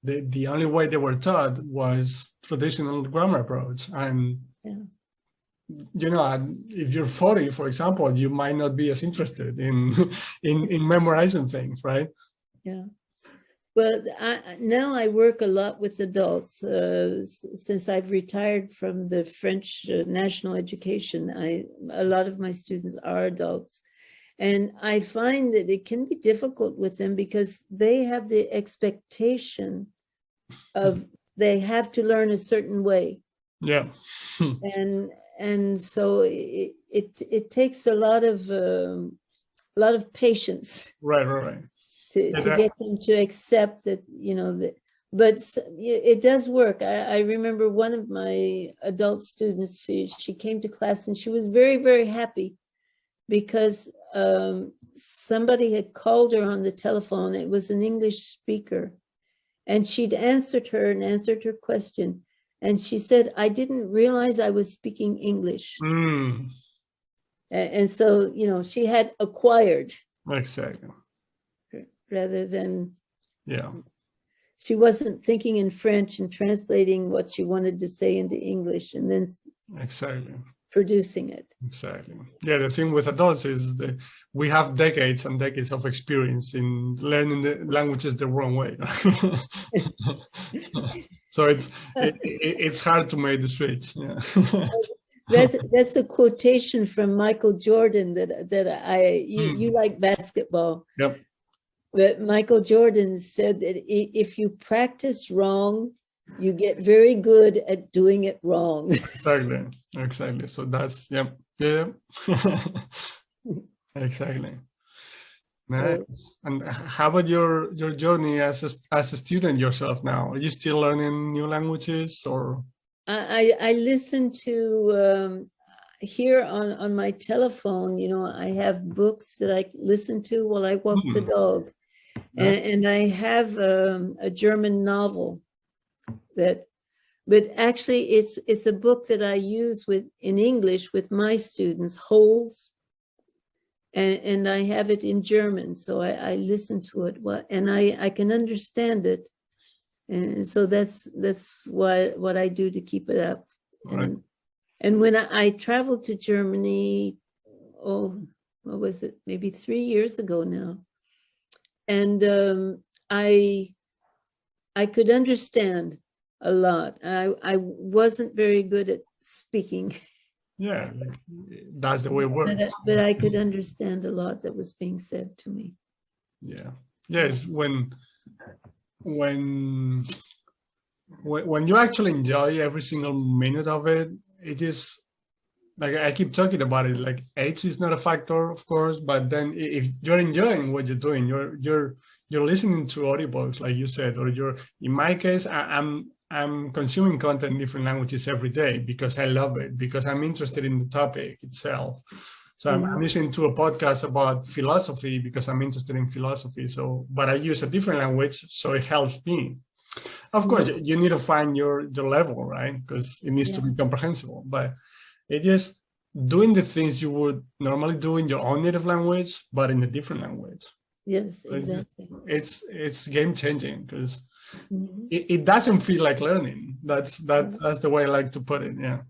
the only way they were taught was traditional grammar approach. And, you know, if you're 40, for example, you might not be as interested in memorizing things, right? Yeah. Well, now I work a lot with adults. Since I've retired from the French national education, a lot of my students are adults. And I find that it can be difficult with them because they have the expectation of they have to learn a certain way. Yeah. and so it takes a lot of patience. Right. To get them to accept that, you know, but it does work. I remember one of my adult students, she came to class and she was very, very happy because somebody had called her on the telephone. It was an English speaker and she'd answered her question. And she said, I didn't realize I was speaking English. And so, you know, she had acquired. Exactly. Rather than, she wasn't thinking in French and translating what she wanted to say into English and then producing it. Exactly. Yeah, the thing with adults is that we have decades and decades of experience in learning the languages the wrong way. So it's hard to make the switch. Yeah. That's a quotation from Michael Jordan that you like basketball. Yep. But Michael Jordan said that if you practice wrong, you get very good at doing it wrong. Exactly. So that's, yeah. Exactly. So, and how about your journey as a student yourself now? Are you still learning new languages or? I listen to, here on my telephone, you know, I have books that I listen to while I walk the dog. And I have a German novel but actually it's a book that I use in English with my students, Holes, and I have it in German, so I listen to it and I can understand it, and so that's what I do to keep it up. Right. And when I traveled to Germany, what was it, maybe 3 years ago now. And I could understand a lot. I wasn't very good at speaking. Yeah, that's the way it works. But I could understand a lot that was being said to me. Yeah. Yes, when you actually enjoy every single minute of it, it is like I keep talking about it. Like age is not a factor, of course, but then if you're enjoying what you're doing, you're listening to audiobooks, like you said, or in my case, I'm consuming content in different languages every day because I love it, because I'm interested in the topic itself. So I'm listening to a podcast about philosophy because I'm interested in philosophy. So, but I use a different language, so it helps me. Of course, you need to find your level, right? Because it needs to be comprehensible. But it just, doing the things you would normally do in your own native language, but in a different language. Yes, exactly. It's game changing because Mhm. it doesn't feel like learning. That's the way I like to put it. Yeah.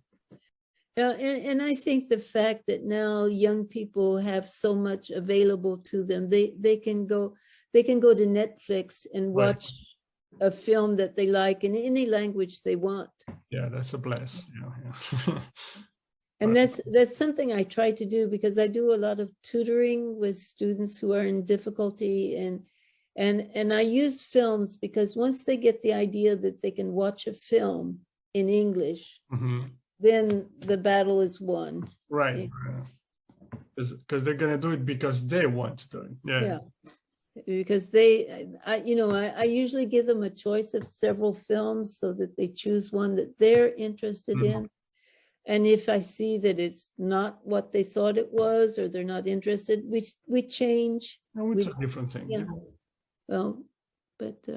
And I think the fact that now young people have so much available to them, they can go to Netflix and Right. watch a film that they like in any language they want. Yeah, that's a bless. Yeah. And that's something I try to do because I do a lot of tutoring with students who are in difficulty, and I use films because once they get the idea that they can watch a film in English, then the battle is won. Right. Because they're gonna do it because they want to do it. Yeah. Because I usually give them a choice of several films so that they choose one that they're interested in. And if I see that it's not what they thought it was, or they're not interested, we change. No, it's a different thing. Yeah. Well, but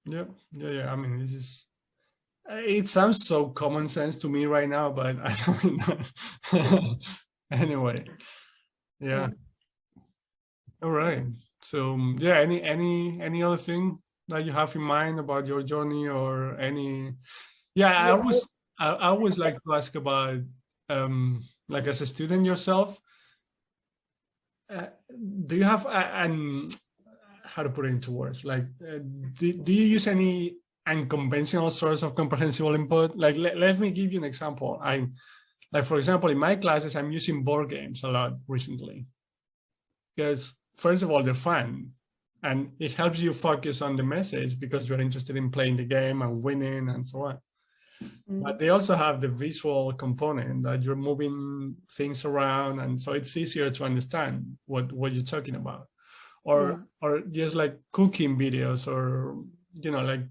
yeah. I mean, it sounds so common sense to me right now, but I don't know. Anyway, yeah. All right. So yeah, any other thing that you have in mind about your journey or any? Yeah, I always like to ask about like as a student yourself, do you have how to put it into words? Like, do you use any unconventional source of comprehensible input? Like, let me give you an example. Like, for example, in my classes, I'm using board games a lot recently because first of all, they're fun and it helps you focus on the message because you're interested in playing the game and winning and so on. But they also have the visual component that you're moving things around, and so it's easier to understand what you're talking about, or just like cooking videos, or like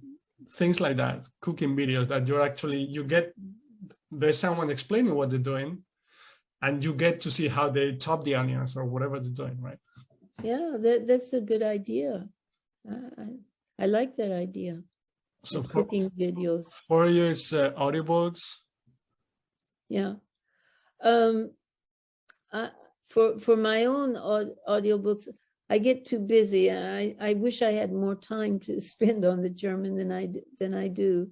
things like that, cooking videos that there's someone explaining what they're doing, and you get to see how they chop the onions or whatever they're doing, right? Yeah, that's a good idea. I like that idea. So cooking videos. For you, it's audiobooks. Yeah. For my own audiobooks, I get too busy. I wish I had more time to spend on the German than I do.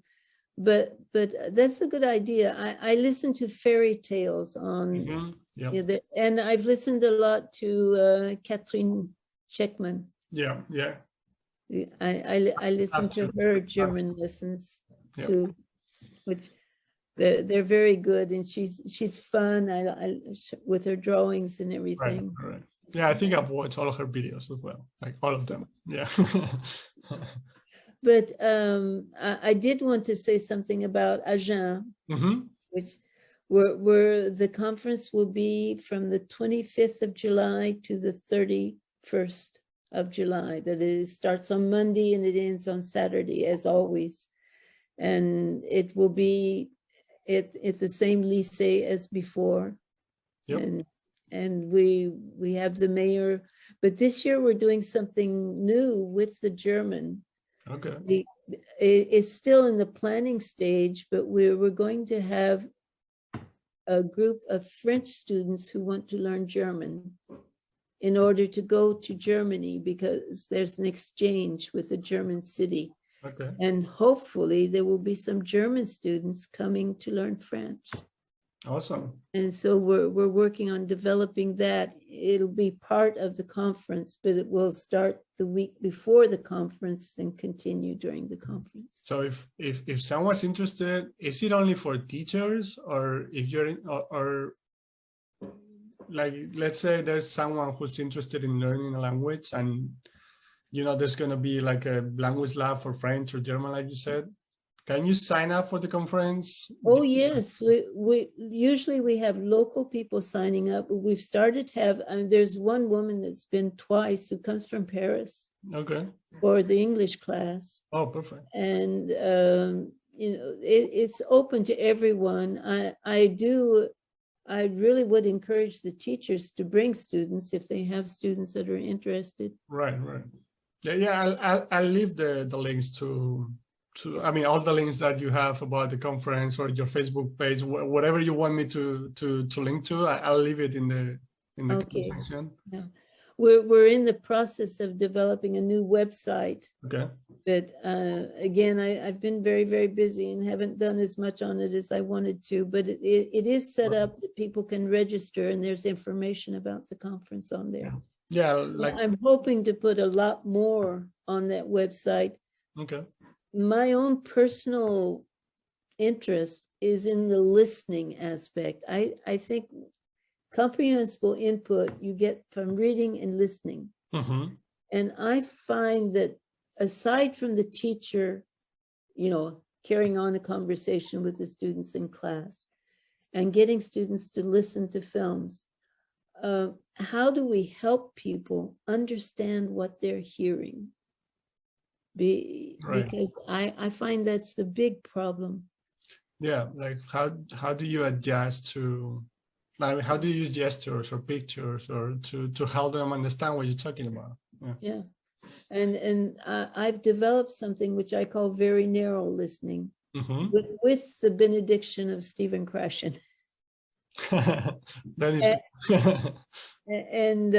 But that's a good idea. I listen to fairy tales on, and I've listened a lot to Katrin Scheckman. Yeah. I listen to her German lessons too, which they're very good, and she's fun. I with her drawings and everything. Right. Yeah, I think I've watched all of her videos as well, like all of them. Yeah. But I did want to say something about Agen, which where the conference will be from the 25th of July to the 31st of July. That is, starts on Monday and it ends on Saturday, as always. And it will be it's the same lycée as before. Yep. And we have the mayor, but this year we're doing something new with the German. Okay. It's still in the planning stage, but we're going to have a group of French students who want to learn German in order to go to Germany, because there's an exchange with a German city. Okay. And hopefully there will be some German students coming to learn French. Awesome. And so we're working on developing that. It'll be part of the conference, but it will start the week before the conference and continue during the conference. So if someone's interested, is it only for teachers, or if you're or like, let's say there's someone who's interested in learning a language, and there's going to be like a language lab for French or German, like you said. Can you sign up for the conference? Oh, yes. We usually have local people signing up. We've started to have, there's one woman that's been twice who comes from Paris. Okay. For the English class. Oh, perfect. And, it's open to everyone. I really would encourage the teachers to bring students if they have students that are interested. Right. Yeah. I'll leave the links to I mean, all the links that you have about the conference or your Facebook page, whatever you want me to link to, I'll leave it in the Okay. section. Yeah. We're in the process of developing a new website. Okay. But again, I've been very, very busy and haven't done as much on it as I wanted to, but it is set up that people can register and there's information about the conference on there. Yeah, like I'm hoping to put a lot more on that website. Okay. My own personal interest is in the listening aspect. I think comprehensible input you get from reading and listening. Mm-hmm. And I find that aside from the teacher, carrying on a conversation with the students in class and getting students to listen to films, how do we help people understand what they're hearing? Because I find that's the big problem. Yeah, like how do you adjust to, like, how do you use gestures or pictures or to help them understand what you're talking about? Yeah. And I've developed something which I call very narrow listening, mm-hmm. with the benediction of Stephen Krashen. That is and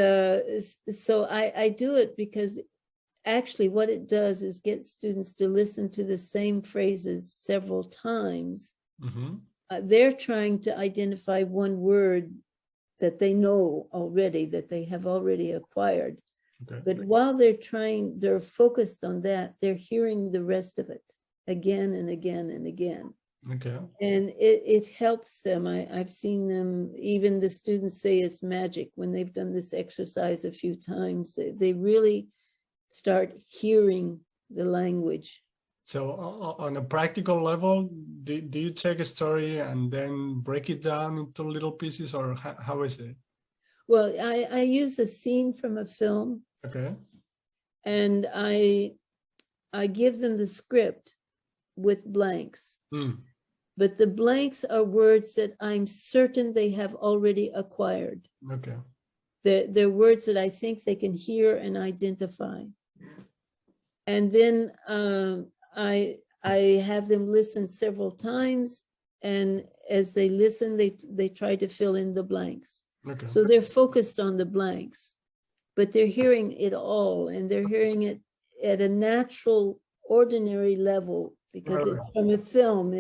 so I do it because actually what it does is get students to listen to the same phrases several times. Mm-hmm. They're trying to identify one word that they know already, that they have already acquired. Okay. But while they're focused on that, they're hearing the rest of it again and again and again. Okay. And it helps them. I've seen them, even the students say it's magic when they've done this exercise a few times. They really start hearing the language. So on a practical level, do you take a story and then break it down into little pieces, or how is it? Well, I use a scene from a film. Okay. And I give them the script with blanks. But the blanks are words that I'm certain they have already acquired. Okay. They're words that I think they can hear and identify. And then I have them listen several times, and as they listen, they try to fill in the blanks. Okay. So they're focused on the blanks, but they're hearing it all, and they're hearing it at a natural, ordinary level, because it's from a film.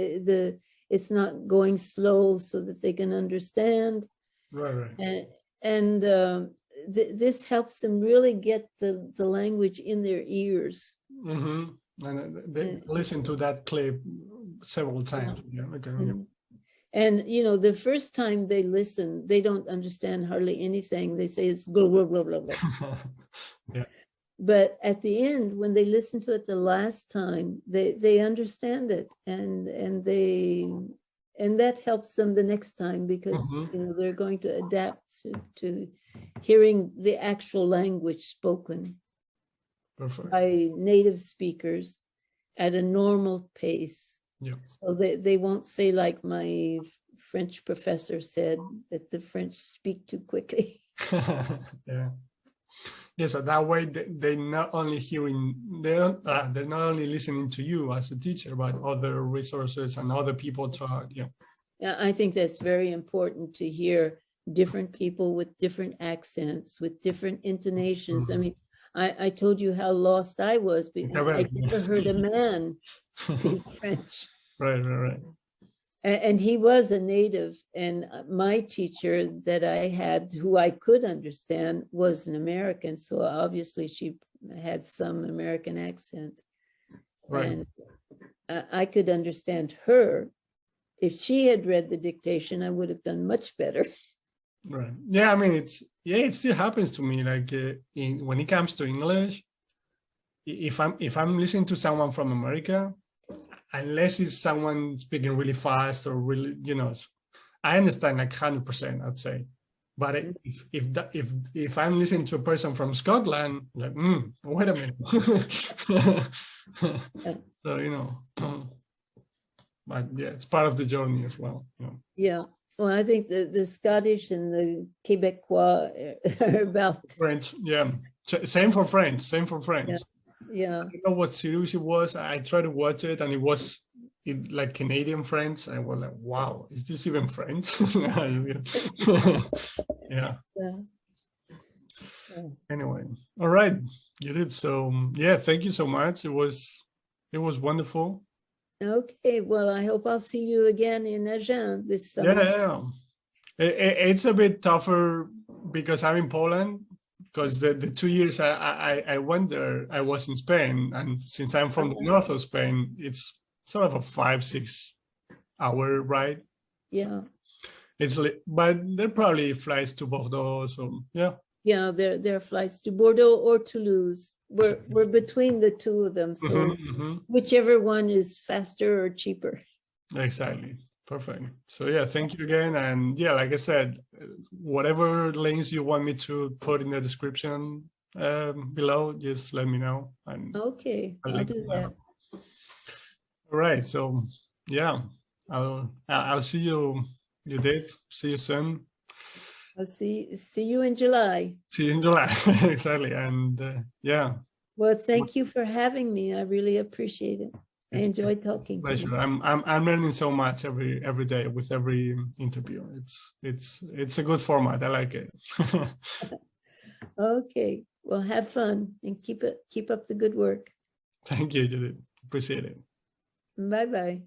It's not going slow so that they can understand. And this helps them really get the language in their ears. Mm-hmm. And they listen to that clip several times. Yeah. Okay. Mm-hmm. And, the first time they listen, they don't understand hardly anything. They say it's blah, blah, blah, blah, blah. Yeah. But at the end, when they listen to it the last time, they understand it, and that helps them the next time, because they're going to adapt to hearing the actual language spoken by native speakers at a normal pace. Yeah. So they won't say, like my French professor said, that the French speak too quickly. Yeah. Yeah, so that way they're not only they're not only listening to you as a teacher, but other resources and other people talk. Yeah. Yeah, I think that's very important to hear different people with different accents, with different intonations. I mean, I told you how lost I was because I never heard a man speak French. Right. And he was a native, and my teacher that I had, who I could understand, was an American. So obviously she had some American accent. Right. And I could understand her. If she had read the dictation, I would have done much better. Right. Yeah, I mean, it still happens to me. Like when it comes to English, if I'm listening to someone from America, unless it's someone speaking really fast or really, I understand like 100%, I'd say. But if I'm listening to a person from Scotland, like, wait a minute. So, but yeah, it's part of the journey as well. Yeah. Well, I think the Scottish and the Quebecois are about French. Yeah. Same for French. Yeah. Yeah. don't know what series it was. I tried to watch it, and it was like Canadian French. I was like, wow, is this even French? Yeah. Yeah. Yeah. Anyway, all right, Judith. So yeah, thank you so much. It was wonderful. Okay. Well, I hope I'll see you again in Agen this Yeah, summer. yeah. It's a bit tougher because I'm in Poland. Because the 2 years I went there, I was in Spain, and since I'm from the north of Spain, it's sort of a 5-6 hour ride. Yeah. But there probably flights to Bordeaux. So yeah. Yeah, there are flights to Bordeaux or Toulouse. We're between the two of them, so whichever one is faster or cheaper. Exactly. Perfect. So yeah, thank you again. And yeah, like I said, whatever links you want me to put in the description below, just let me know. And Okay, I'll link do them. that. All right. So yeah, I'll see you, Judith. See you soon. I'll see you in July. See you in July. Exactly. And yeah. Well, thank you for having me. I really appreciate it. I enjoy talking to you. I'm learning so much every day with every interview. It's a good format. I like it. Okay. Well, have fun and keep up the good work. Thank you, Judith. Appreciate it. Bye-bye.